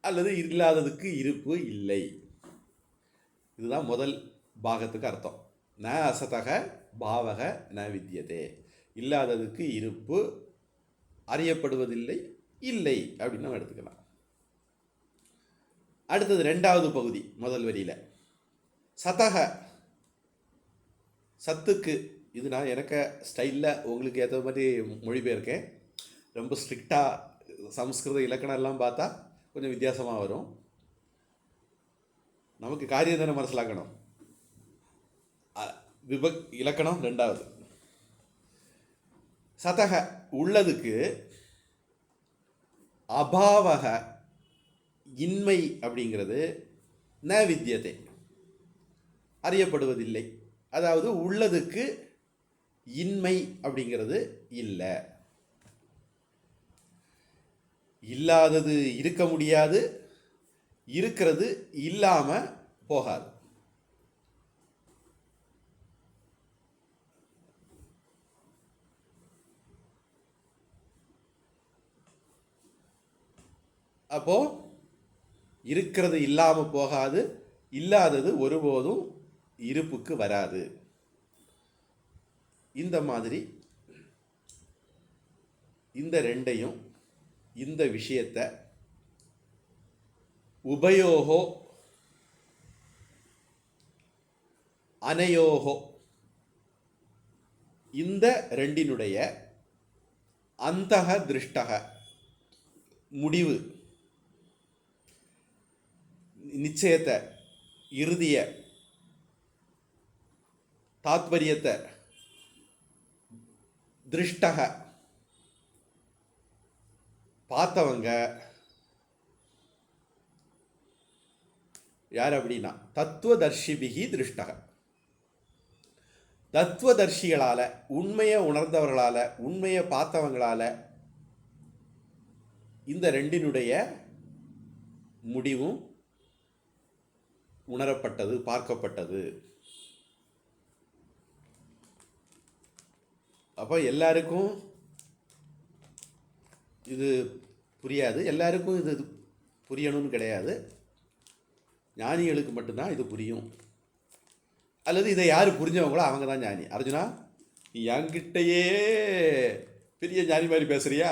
Speaker 1: அல்லது இல்லாததுக்கு இருப்பு இல்லை. இதுதான் முதல் பாகத்துக்கு அர்த்தம். ந அசதக பாவக ந வித்தியதே, இல்லாததுக்கு இருப்பு அறியப்படுவதில்லை, இல்லை அப்படின்னு நம்ம எடுத்துக்கலாம். அடுத்தது ரெண்டாவது பகுதி முதல் வரியில் சதக, சத்துக்கு. இது நான் எனக்கு ஸ்டைலில் உங்களுக்கு ஏற்ற மாதிரி மொழிபெயர்க்கேன். ரொம்ப ஸ்ட்ரிக்டாக சமஸ்கிருத இலக்கணம் எல்லாம் பார்த்தா கொஞ்சம் வித்தியாசமாக வரும். நமக்கு காரியம் தானே மனசிலாக்கணும். இலக்கணம் ரெண்டாவது. சதக உள்ளதுக்கு, அபாவக இன்மை அப்படிங்கிறது, ந வித்தியதே அறியப்படுவதில்லை. அதாவது உள்ளதுக்கு இன்மை அப்படிங்கிறது இல்லை. இல்லாதது இருக்க முடியாது, இருக்கிறது இல்லாமல் போகாது. அப்போ இருக்கிறது இல்லாமல் போகாது, இல்லாதது ஒருபோதும் இருப்புக்கு வராது. இந்த மாதிரி இந்த ரெண்டையும், இந்த விஷயத்தை உபயோகோ அனயோகோ, இந்த ரெண்டினுடைய அந்தக திருஷ்டக முடிவு, நிச்சயத்தை, இறுதிய, தாத்பரியத்தை, திருஷ்டக பார்த்தவங்க யார் அப்படின்னா தத்துவதர்ஷிபிகி திருஷ்டக, தத்துவதர்ஷிகளால், உண்மையை உணர்ந்தவர்களால், உண்மையை பார்த்தவங்களால் இந்த ரெண்டினுடைய முடிவும் உணரப்பட்டது, பார்க்கப்பட்டது. அப்போ எல்லாருக்கும் இது புரியாது, எல்லாருக்கும் இது புரியணும்னு கிடையாது. ஞானிகளுக்கு மட்டும்தான் இது புரியும். அல்லது இதை யார் புரிஞ்சவங்களோ அவங்க தான் ஞானி. அர்ஜுனா, நீ என்கிட்டயே பெரிய ஞானி மாதிரி பேசுறியா?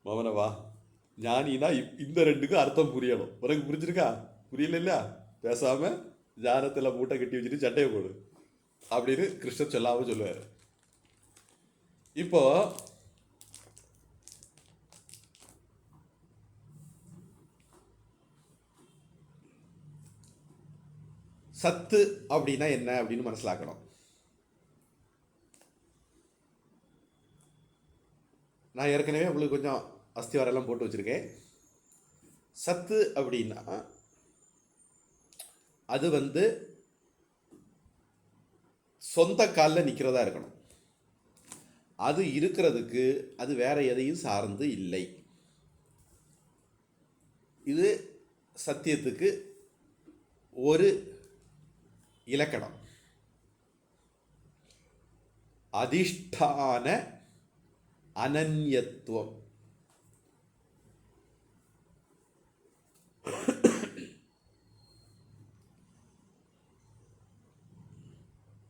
Speaker 1: மவனவா, ஞானினா இந்த ரெண்டுக்கும் அர்த்தம் புரியணும். உனக்கு புரிஞ்சிருக்கா? புரியல, பேசாமல் ஜானத்தில் மூட்டை கட்டி வச்சுட்டு சட்டையை போடு அப்படின்னு கிருஷ்ணர் சொல்லாமல் சொல்லுவார். இப்போ சத்து அப்படின்னா என்ன அப்படின்னு மனசிலாக்கணும். நான் ஏற்கனவே உங்களுக்கு கொஞ்சம் அஸ்திவாரெல்லாம் போட்டு வச்சுருக்கேன். சத்து அப்படின்னா அது வந்து சொந்த காலில் நிற்கிறதா இருக்கணும். அது இருக்கிறதுக்கு அது வேற எதையும் சார்ந்து இல்லை. இது சத்தியத்துக்கு ஒரு இலக்கணம். அதிஷ்டான அனன்யத்துவம்.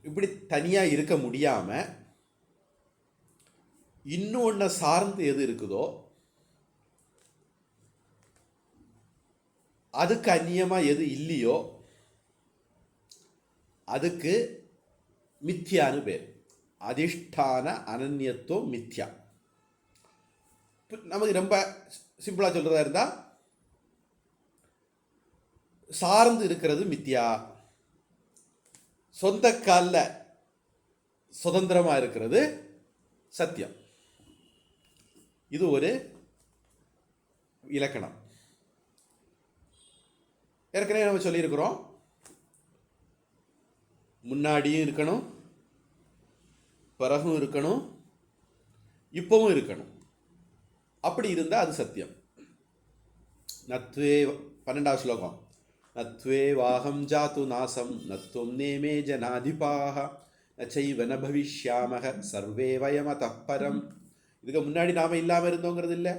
Speaker 1: இப்படி தனியா இருக்க முடியாம இன்னொன்ன சார்ந்து எது இருக்குதோ அதுக்கு அந்நியமா எது இல்லையோ அதுக்கு மித்யான்னு பேர். அதிஷ்டான அனன்யத்துவம் மித்யா. நமக்கு ரொம்ப சிம்பிளா சொல்றதா இருந்தா சார்ந்து இருக்கிறது மித்யா, சொந்த காலில் சுதந்திரமா இருக்கிறது சத்தியம். இது ஒரு இலக்கணம். ஏற்கனவே நம்ம சொல்லியிருக்கிறோம், முன்னாடியும் இருக்கணும், பிறகும் இருக்கணும், இப்பவும் இருக்கணும். அப்படி இருந்தால் அது சத்தியம். நத்வே 12வது ஸ்லோகம். நத்வே வாகம் ஜாத்து நாசம் நத்வம் நேமே ஜனாதிபாக நச்சைவ ந பவிஷ்யாமக சர்வே வயமதః பரம். இதுக்கு முன்னாடி நாம இல்லாமல் இருந்தோங்கிறது இல்லை,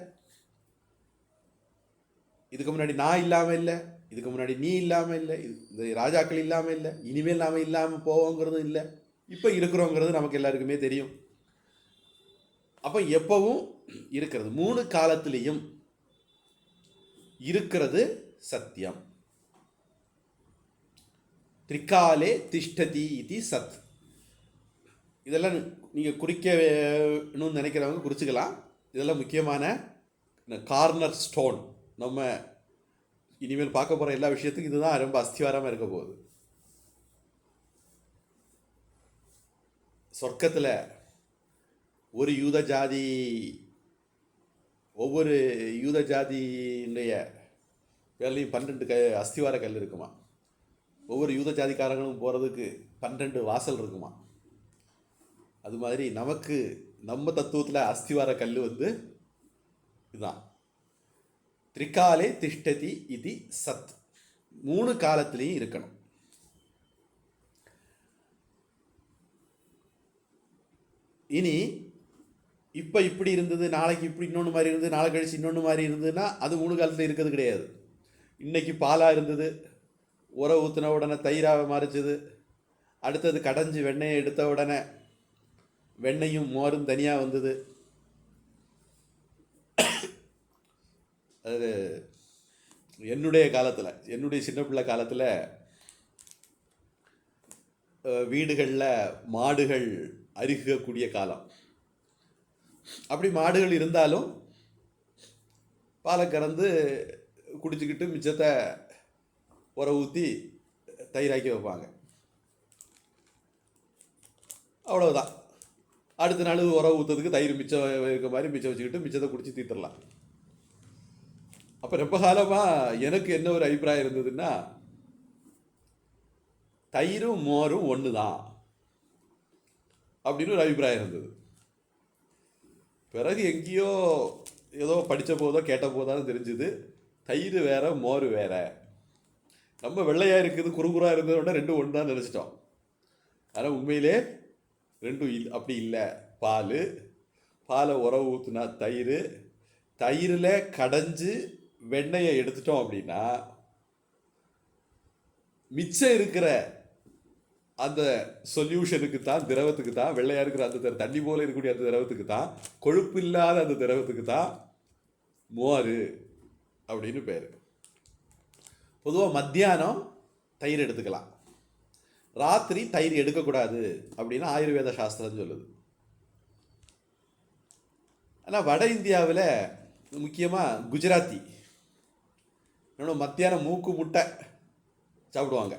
Speaker 1: இதுக்கு முன்னாடி நான் இல்லாமல் இல்லை, இதுக்கு முன்னாடி நீ இல்லாமல் இல்லை, இந்த ராஜாக்கள் இல்லாமல் இல்லை, இனிமேல் நாம் இல்லாமல் போவோங்கிறதும் இல்லை, இப்போ இருக்கிறோங்கிறது நமக்கு எல்லாருக்குமே தெரியும். அப்போ எப்பவும் இருக்கிறது, 3 காலத்திலையும் இருக்கிறது சத்தியம். திரிகாலே திஷ்டதி இது சத். இதெல்லாம் நீங்கள் குறிக்கணும்னு நினைக்கிறவங்க குறிச்சிக்கலாம். இதெல்லாம் முக்கியமான கார்னர் ஸ்டோன். நம்ம இனிமேல் பார்க்க போகிற எல்லா விஷயத்துக்கும் இதுதான் ரொம்ப அஸ்திவாரமாக இருக்க போகுது. சொர்க்கத்தில் ஒரு யூத ஜாதி, ஒவ்வொரு யூத ஜாதியினுடைய பேர்லையும் 12 அஸ்திவார கல் இருக்குமா. ஒவ்வொரு யூத ஜாதிக்காரங்களும் போகிறதுக்கு 12 வாசல் இருக்குமா. அது மாதிரி நமக்கு நம்ம தத்துவத்தில் அஸ்திவார கல் வந்து இதுதான். திரிகாலே திஷ்டதி இது சத். 3 காலத்திலையும் இருக்கணும். இனி இப்போ இப்படி இருந்தது, நாளைக்கு இப்படி இன்னொன்று மாதிரி இருந்தது, நாளை கழிச்சு இன்னொன்று மாதிரி இருந்ததுன்னா அது 3 காலத்தில் இருக்கிறது கிடையாது. இன்னைக்கு பாலாக இருந்தது, உர ஊற்றின உடனே தயிராக மாறிச்சது, அடுத்தது கடைஞ்சி வெண்ணெயை எடுத்த உடனே வெண்ணையும் மோரும் தனியாக வந்தது. அது என்னுடைய காலத்தில், என்னுடைய சின்ன பிள்ளை காலத்தில் வீடுகளில் மாடுகள் அருகக்கூடிய காலம். அப்படி மாடுகள் இருந்தாலும் பாலை கறந்து குடிச்சுக்கிட்டு மிச்சத்தை உர ஊற்றி தயிராக்கி வைப்பாங்க. அவ்வளவுதான். அடுத்த நாள் உர ஊற்றுறதுக்கு தயிர் மிச்சம் இருக்க மாதிரி மிச்சம் வச்சுக்கிட்டு மிச்சத்தை குடிச்சு தீர்த்துடலாம். அப்போ ரொம்ப காலமாக எனக்கு என்ன ஒரு அபிப்பிராயம் இருந்ததுன்னா, தயிரும் மோரும் ஒன்று தான் அப்படின்னு ஒரு அபிப்பிராயம் இருந்தது. பிறகு எங்கேயோ ஏதோ படித்த போதோ கேட்ட போதாலும் தெரிஞ்சுது, தயிர் வேற மோர் வேற. நம்ம வெள்ளையாக இருக்குது குறுகுறாக இருந்ததோட 2 ஒன்று தான் நினச்சிட்டோம். ஆனால் உண்மையிலே 2 அப்படி இல்லை. பாலை உர ஊற்றுனா தயிர், தயிரில் கடைஞ்சு வெண்ணெயை எடுத்துட்டோம் அப்படின்னா மிச்சம் இருக்கிற அந்த சொல்யூஷனுக்கு தான், திரவத்துக்கு தான், வெள்ளையாக இருக்கிற அந்த தண்ணி போல இருக்கக்கூடிய அந்த திரவத்துக்கு தான், கொழுப்பு இல்லாத அந்த திரவத்துக்கு தான் மோர் அப்படின்னு பேர். பொதுவாக மத்தியானம் தயிர் எடுத்துக்கலாம், ராத்திரி தயிர் எடுக்கக்கூடாது அப்படின்னு ஆயுர்வேத சாஸ்திரம் சொல்லுது. ஆனால் வட இந்தியாவில் முக்கியமாக குஜராத்தி மத்தியானம் மூக்கு முட்டை சாப்பிடுவாங்க.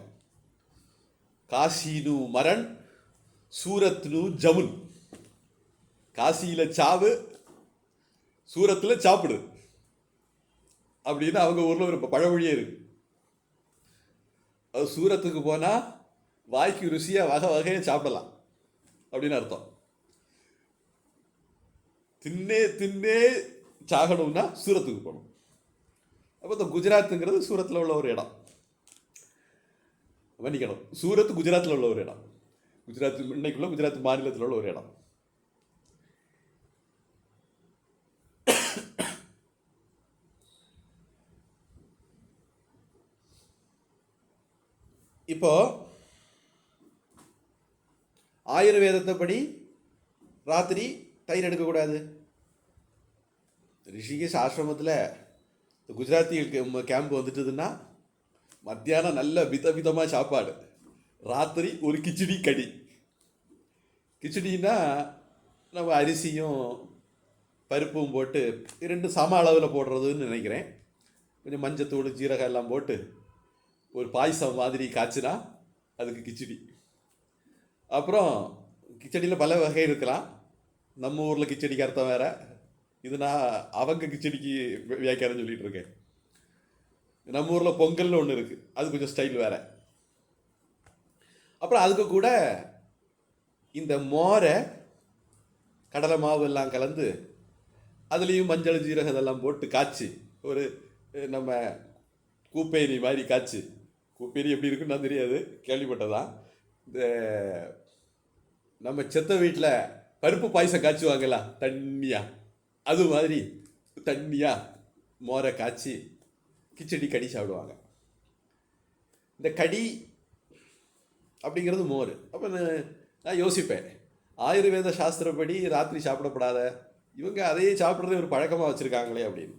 Speaker 1: காசினு மரண், சூரத்னு ஜமுன். காசியில் சாவு, சூரத்தில் சாப்பிடு அப்படின்னு அவங்க ஊரில் ஒரு பழமொழியே இருக்கு. அது சூரத்துக்கு போனால் வாய்க்கு ருசியாக வகை வகையை சாப்பிடலாம் அப்படின்னு அர்த்தம். தின்னே தின்னே சாகணும்னா சூரத்துக்கு போகணும். அப்போ இந்த குஜராத்துங்கிறது சூரத்தில் உள்ள ஒரு இடம். மன்னிக்கணும், சூரத் குஜராத்தில் உள்ள ஒரு இடம். குஜராத் இன்னைக்குள்ள குஜராத் மாநிலத்தில் உள்ள ஒரு இடம். இப்போ ஆயுர்வேதத்தை படி ராத்திரி தயிர் எடுக்கக்கூடாது. ரிஷிகேஷ் ஆசிரமத்தில் குஜராத்திகள் கேம்ப் வந்துட்டுதுன்னா மத்தியானம் நல்ல விதவிதமாக சாப்பாடு, ராத்திரி ஒரு கிச்சடி கடி. கிச்சடின்னா நம்ம அரிசியும் பருப்பும் போட்டு 2 சம அளவில் போடுறதுன்னு நினைக்கிறேன். கொஞ்சம் மஞ்சத்தூள் ஜீரகம் எல்லாம் போட்டு ஒரு பாயசம் மாதிரி காய்ச்சினா அதுக்கு கிச்சடி. அப்புறம் கிச்சடியில் பல வகை இருக்கலாம். நம்ம ஊரில் கிச்சடிக்கு அர்த்தம் வேற, இது நான் அவங்க கிச்சடிக்கு வியாக்கியானம் சொல்லிட்டு இருக்கேன். நம்ம ஊரில் பொங்கல்னு ஒன்று இருக்குது, அது கொஞ்சம் ஸ்டைல் வேற. அப்புறம் அதுக்கு கூட இந்த மோரை கடலை மாவு எல்லாம் கலந்து அதுலேயும் மஞ்சள் ஜீரகம் இதெல்லாம் போட்டு காய்ச்சி ஒரு நம்ம கூப்பேரி மாதிரி காய்ச்சி, கூப்பேரி எப்படி இருக்குன்னு நான் தெரியாது, கேள்விப்பட்டதான். இந்த நம்ம செத்த வீட்டில் பருப்பு பாயசம் காய்ச்சுவாங்களா தண்ணியா, அது மாதிரி தண்ணியா மோரை காய்ச்சி கிச்சடி கடி சாப்பிடுவாங்க. இந்த கடி அப்படிங்கிறது மோர். அப்போ நான் யோசிப்பேன், ஆயுர்வேத சாஸ்திரப்படி ராத்திரி சாப்பிடப்படாத இவங்க அதையே சாப்பிட்றதே ஒரு பழக்கமாக வச்சுருக்காங்களே அப்படின்னு.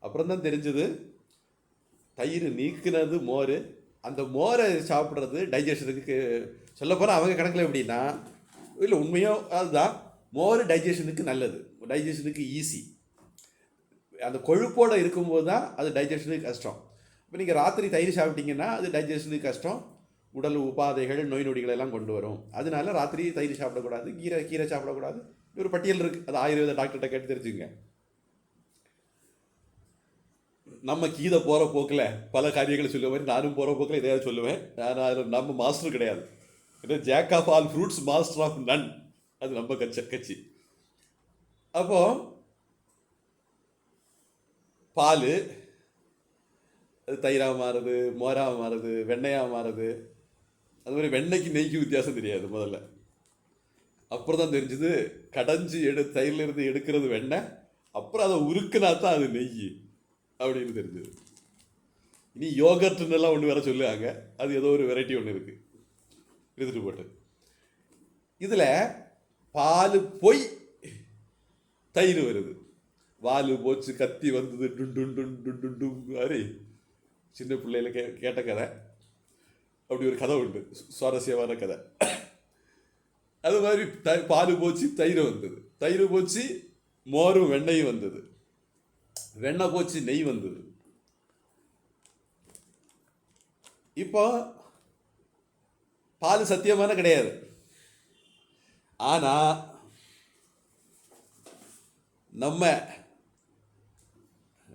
Speaker 1: அப்புறம் தான் தெரிஞ்சது தயிர் நீக்கினது மோர். அந்த மோரை சாப்பிட்றது டைஜஷனுக்கு, சொல்லப்போனால் அவங்க கணக்கில் எப்படின்னா, இல்லை உண்மையோ அதுதான், மோர் டைஜஷனுக்கு நல்லது, டைஜஷனுக்கு ஈஸி. அந்த கொழுப்போடு இருக்கும்போது தான் அது டைஜஷனுக்கு கஷ்டம். இப்போ நீங்கள் ராத்திரி தயிர் சாப்பிட்டீங்கன்னா அது டைஜஷனுக்கு கஷ்டம், உடல் உபாதைகள் நோய் நொடிகள் எல்லாம் கொண்டு வரும். அதனால ராத்திரி தயிர் சாப்பிடக்கூடாது, கீரை சாப்பிடக்கூடாது. ஒரு பட்டியல் இருக்குது, அது ஆயுர்வேத டாக்டர்கிட்ட கேட்டு தெரிஞ்சுங்க. நம்ம கீதை போகிற போக்கில் பல காரியங்களை சொல்லுவேன், நானும் போகிற போக்கில் இதையாவது சொல்லுவேன். நான் நம்ம மாஸ்டர் கிடையாது, jack of all fruits master of none, அது நம்ம கட்சி. அப்போ பால் அது தயிராக மாறுது, மோராக மாறுது, வெண்ணெயாக மாறுது. அது மாதிரி வெண்ணெய்க்கு நெய்க்கு வித்தியாசம் தெரியாது முதல்ல. அப்புறம் தான் தெரிஞ்சது கடைஞ்சி தயிர்லேருந்து எடுக்கிறது வெண்ணெய், அப்புறம் அதை உருக்குனா தான் அது நெய் அப்படின்னு தெரிஞ்சது. இனி யோகர்ட்னெல்லாம் ஒன்று வேற சொல்லுவாங்க, அது ஏதோ ஒரு வெரைட்டி ஒன்று இருக்குது எடுத்துட்டு போட்டு. இதில் பால் போய் தயிர் வருது, வால் போச்சு கத்தி வந்தது டுண்டு மாதிரி சின்ன பிள்ளையில கேட்ட கதை. அப்படி ஒரு கதை உண்டு, சுவாரஸ்யமான கதை. அது மாதிரி பால் போச்சு தயிர் வந்தது, தயிர் போச்சு மோரும் வெண்ணையும் வந்தது, வெண்ணெய் போச்சு நெய் வந்தது. இப்போ பால் சத்தியமான கிடையாது, ஆனா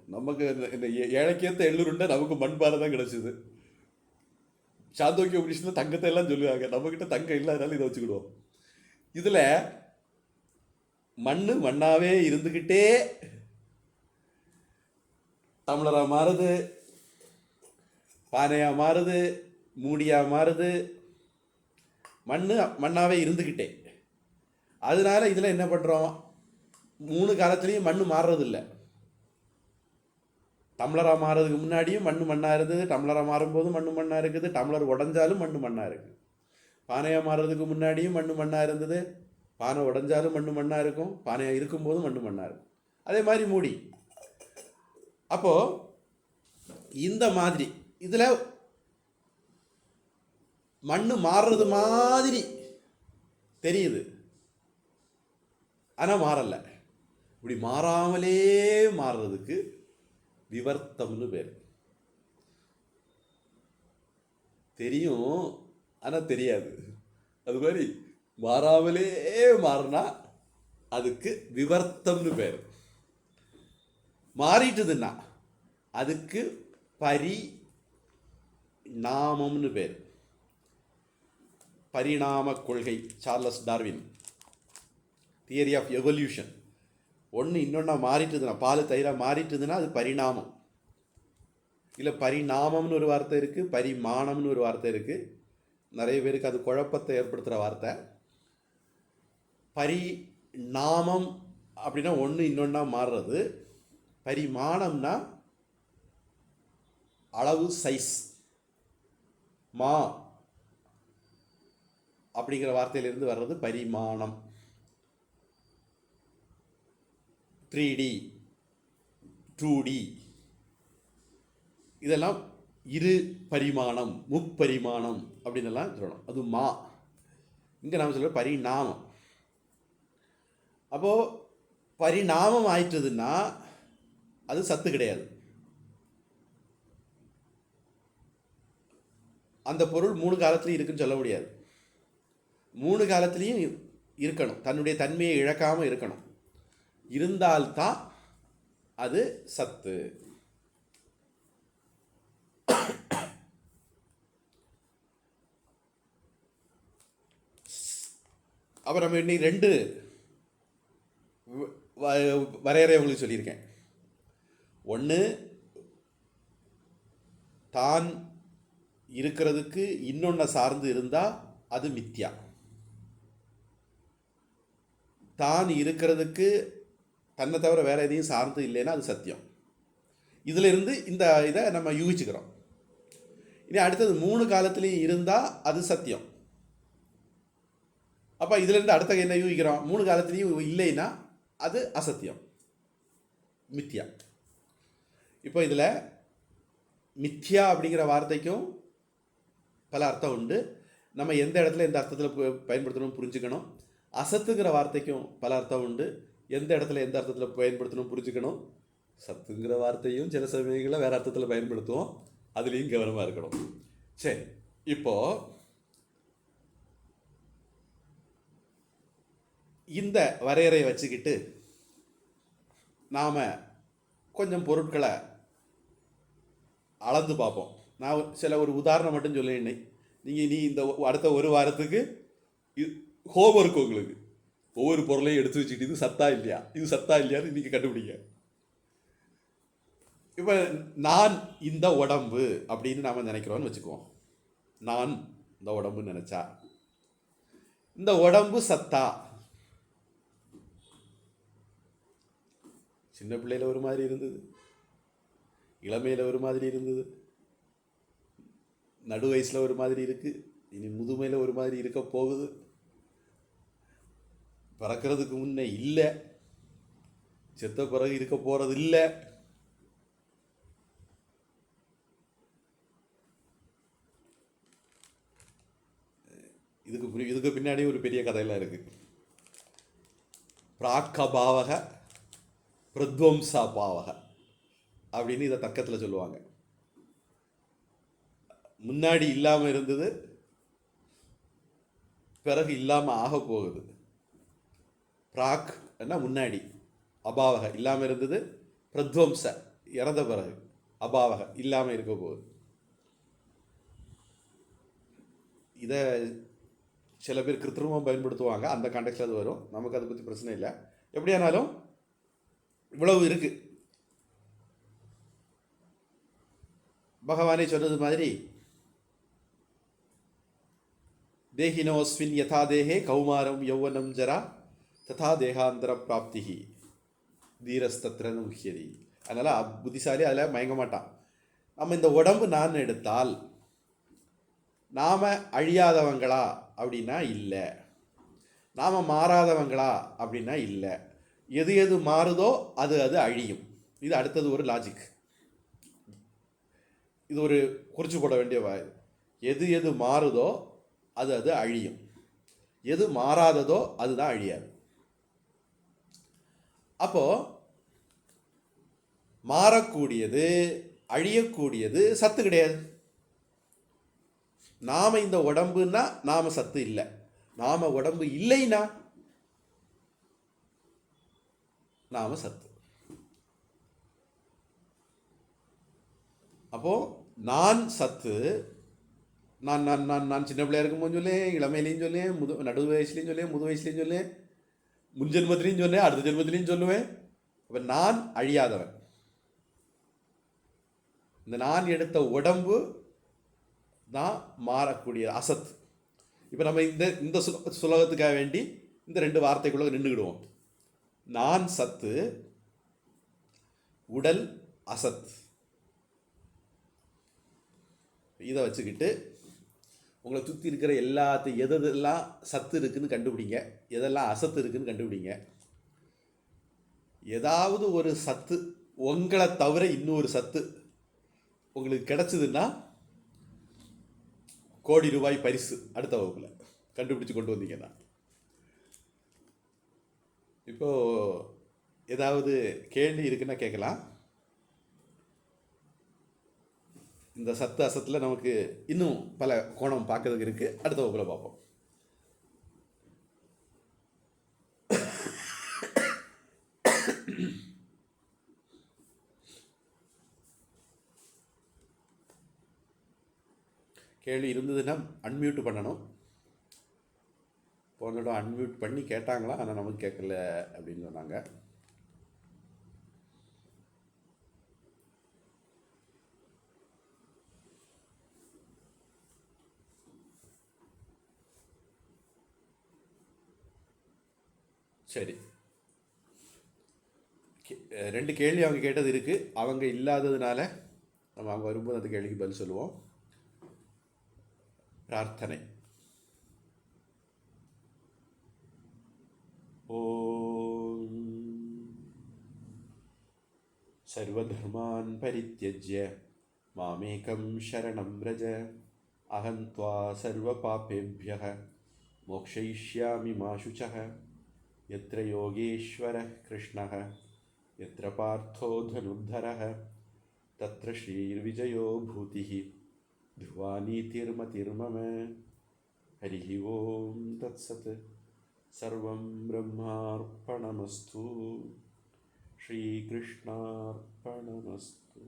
Speaker 1: நமக்கு இந்த ஏழைக்கேற்ற எள்ளுருண்டை நமக்கு மண்பாறை தான் கிடைச்சிது. சாந்தோக்கிய உபநிஷத்துல தங்கத்தை எல்லாம் சொல்லுவாங்க, நம்மக்கிட்ட தங்கம் இல்லாதனால இதை வச்சுக்கிடுவோம். இதில் மண்ணாவே இருந்துக்கிட்டே டம்ளராக மாறுது, பானையாக மாறுது, மூடியாக மாறுது, மண்ணாவே இருந்துக்கிட்டே. அதனால இதில் என்ன பண்ணுறோம், 3 காலத்துலேயும் மண் மாறுறதில்லை. டம்ளராக மாறுறதுக்கு முன்னாடியும் மண்ணாக இருந்தது, டம்ளராக மாறும்போது மண்ணாக இருக்குது, டம்ளர் உடஞ்சாலும் மண்ணாக இருக்குது. பானையாக மாறுறதுக்கு முன்னாடியும் மண்ணாக இருந்தது, பானை உடஞ்சாலும் மண்ணாக இருக்கும், பானையாக இருக்கும்போதும் மண்ணாக இருக்கும். அதே மாதிரி மூடி. அப்போது இந்த மாதிரி இதில் மண் மாறுறது மாதிரி தெரியுது, ஆனால் மாறலை. இப்படி மாறாமலே மாறுறதுக்கு விவர்த்தம்னு பேர். தெரியும் ஆனால் தெரியாது, அது மாதிரி மாறாமலே மாறினா அதுக்கு விவர்த்தம்னு பேர். மாறிட்டுதுன்னா அதுக்கு பரிணாமம்னு பேர். பரிணாம கொள்கை, Charles Darwin, theory of evolution. ஒன்று இன்னொன்னா மாறிட்டுதுன்னா, பால் தயிராக மாறிட்டுதுன்னா அது பரிணாமம். இல்லை பரிணாமம்னு ஒரு வார்த்தை இருக்குது, பரிமாணம்னு ஒரு வார்த்தை இருக்குது. நிறைய பேருக்கு அது குழப்பத்தை ஏற்படுத்துகிற வார்த்தை. பரிணாமம் அப்படின்னா ஒன்று இன்னொன்னா மாறுறது. பரிமாணம்னா அளவு, சைஸ். மா அப்படிங்கிற வார்த்தையிலிருந்து வர்றது பரிமாணம். 3D 2D இதெல்லாம் இரு பரிமாணம், முப்பரிமாணம் அப்படின்னு எல்லாம் சொல்லணும். அது மா. இங்கே நாம் சொல்ல பரிணாமம். அப்போது பரிணாமம் ஆயிட்டதுன்னா அது சத்து கிடையாது. அந்த பொருள் 3 காலத்துலையும் இருக்குன்னு சொல்ல முடியாது. 3 காலத்துலேயும் இருக்கணும், தன்னுடைய தன்மையை இழக்காமல் இருக்கணும். இருந்தால்தான் அது சத்து. அப்புறம் நம்ம இன்னைக்கு 2 வரையறை உங்களுக்கு சொல்லியிருக்கேன். ஒன்று, தான் இருக்கிறதுக்கு இன்னொன்றை சார்ந்து இருந்தால் அது மித்யா. தான் இருக்கிறதுக்கு தன்னை தவிர வேற எதையும் சார்ந்து இல்லைன்னா அது சத்தியம். இதில் இருந்து இந்த இதை நம்ம யூகிச்சுக்கிறோம். இனி அடுத்தது 3 காலத்துலேயும் இருந்தால் அது சத்தியம். அப்போ இதுலேருந்து அடுத்த என்ன யூகிக்கிறோம்? 3 காலத்துலேயும் இல்லைன்னா அது அசத்தியம், மித்யா. இப்போ இதில் மித்யா அப்படிங்கிற வார்த்தைக்கும் பல அர்த்தம் உண்டு. நம்ம எந்த இடத்துல எந்த அர்த்தத்தில் பயன்படுத்தணும் புரிஞ்சுக்கணும். அசத்துங்கிற வார்த்தைக்கும் பல அர்த்தம் உண்டு. எந்த இடத்துல எந்த அர்த்தத்தில் பயன்படுத்தணும் புரிஞ்சுக்கணும். சத்துங்கிற வார்த்தையும் சில சமயங்களில் வேறு அர்த்தத்தில் பயன்படுத்துவோம், அதுலேயும் கவனமாக இருக்கணும். சரி, இப்போது இந்த வரையறையை வச்சுக்கிட்டு நாம் கொஞ்சம் பொருட்களை அளந்து பார்ப்போம். நான் ஒரு உதாரணம் மட்டும் சொல்லினேன். நீ இந்த அடுத்த 1 வாரத்துக்கு ஹோம்ஒர்க் உங்களுக்கு. ஒவ்வொரு பொருளையும் எடுத்து வச்சுக்கிட்டு இது சத்தா இல்லையா, இது சத்தா இல்லையான்னு நீங்கள் கண்டுபிடிங்க. இப்போ நான் இந்த உடம்பு அப்படின்னு நாம் நினைக்கிறோன்னு வச்சுக்குவோம். நான் இந்த உடம்புன்னு நினச்சா இந்த உடம்பு சத்தா? சின்ன பிள்ளையில் ஒரு மாதிரி இருந்தது, இளமையில் ஒரு மாதிரி இருந்தது, நடு வயசில் ஒரு மாதிரி இருக்குது, இனி முதுமையில் ஒரு மாதிரி இருக்க போகுது, பிறக்கிறதுக்கு முன்னே இல்லை, செத்த பிறகு இருக்க போகிறது இல்லை. இதுக்கு பின்னாடி ஒரு பெரிய கதையெல்லாம் இருக்குது. பிராக்கபாவக பிரத்வம்சா பாவக அப்படின்னு இதை தர்க்கத்தில் சொல்லுவாங்க. முன்னாடி இல்லாமல் இருந்தது, பிறகு இல்லாமல் ஆக போகுது. பிராக் என்ன முன்னாடி, அபாவக இல்லாமல் இருந்தது, பிரத்வம்ச இறந்த பிறகு, அபாவக இல்லாமல் இருக்க போகுது. இதை சில பேர் கிருத்திரமாக பயன்படுத்துவாங்க, அந்த கான்டெக்ட்ல அது வரும். நமக்கு அதை பற்றி பிரச்சனை இல்லை. எப்படியானாலும் இவ்வளவு இருக்கு. பகவானே சொன்னது மாதிரி தேஹினோஸ்வின் யதா தேஹே கௌமாரம் யௌவனம் ஜரா ததா தேகாந்தர பிராப்திஹி தீரஸ்தத்ரன்னு முக்கியதி. அதனால் புத்திசாலி அதில் மயங்க மாட்டான். நம்ம இந்த உடம்பு நான் எடுத்தால் நாம் அழியாதவங்களா அப்படின்னா இல்லை, நாம் மாறாதவங்களா அப்படின்னா இல்லை. எது எது மாறுதோ அது அது அழியும். இது அடுத்தது ஒரு லாஜிக். இது ஒரு குறிச்சு போட வேண்டிய எது எது மாறுதோ அது அது அழியும், எது மாறாததோ அதுதான் அழியாது. அப்போ மாறக்கூடியது அழியக்கூடியது சத்து கிடையாது. நாம இந்த உடம்புன்னா நாம சத்து இல்லை, நாம உடம்பு இல்லைன்னா நாம சத்து. அப்போது நான் சத்து, நான் நான் நான் நான் சின்ன பிள்ளையா இருக்கும்போது சொல்லேன், இளமையிலையும் சொல்லேன், நடு வயசுலையும் சொல்லேன், முது வயசுலையும் சொல்லேன், முன் ஜென்மத்திலையும் சொல்லேன், அடுத்த ஜென்மத்திலையும் சொல்லுவேன். அப்போ நான் அழியாதவன். இந்த நான் எடுத்த உடம்பு தான் மாறக்கூடிய அசத். இப்போ நம்ம இந்த இந்த சுலகத்துக்காக வேண்டி இந்த 2 வார்த்தைக்குள்ள நின்றுக்கிடுவோம். நான் சத்து, உடல் அசத். இதை வச்சுக்கிட்டு உங்களை சுற்றி இருக்கிற எல்லாத்தையும் எதெல்லாம் சத்து இருக்குதுன்னு கண்டுபிடிங்க, எதெல்லாம் அசத்து இருக்குதுன்னு கண்டுபிடிங்க. ஏதாவது ஒரு சத்து உங்களை தவிர இன்னொரு சத்து உங்களுக்கு கிடச்சிதுன்னா கோடி ரூபாய் பரிசு அடுத்த வகுப்பில் கண்டுபிடிச்சு கொண்டு வந்தீங்கன்னா. இப்போது ஏதாவது கேள்வி இருக்குன்னா கேட்கலாம். இந்த சத்து அசத்தில் நமக்கு இன்னும் பல கோணம் பார்க்கறதுக்கு இருக்குது. அடுத்த வகுப்பில் பார்ப்போம். கேள்வி இருந்ததுன்னா அன்மியூட் பண்ணணும். போன தடவை அன்மியூட் பண்ணி கேட்டாங்களா, ஆனால் நமக்கு கேட்கல அப்படின்னு சொன்னாங்க. சரி, 2 கேள்வி அவங்க கேட்டது இருக்குது. அவங்க இல்லாததுனால நம்ம அவங்க வரும்போது அந்த கேள்விக்கு பதில் சொல்லுவோம். பிரார்த்தனை. ஓம் சர்வதர்மான் பரித்யஜ்ய மாமேகம் சரணம் வ்ரஜ அஹம் த்வா சர்வ பாபேப்யः மோக்ஷயிஷ்யாமி மா சுச்சः. யத்ர யோகேஸ்வரः கிருஷ்ணः யத்ர பார்த்தோ தனுர்தரः தத்ர ஸ்ரீர்விஜயோ பூதிः ध्रुवा नीतिर्मतिर्मम. हरिः ओम तत्सत्. सर्वं ब्रह्मार्पणमस्तु. श्रीकृष्णार्पणमस्तु.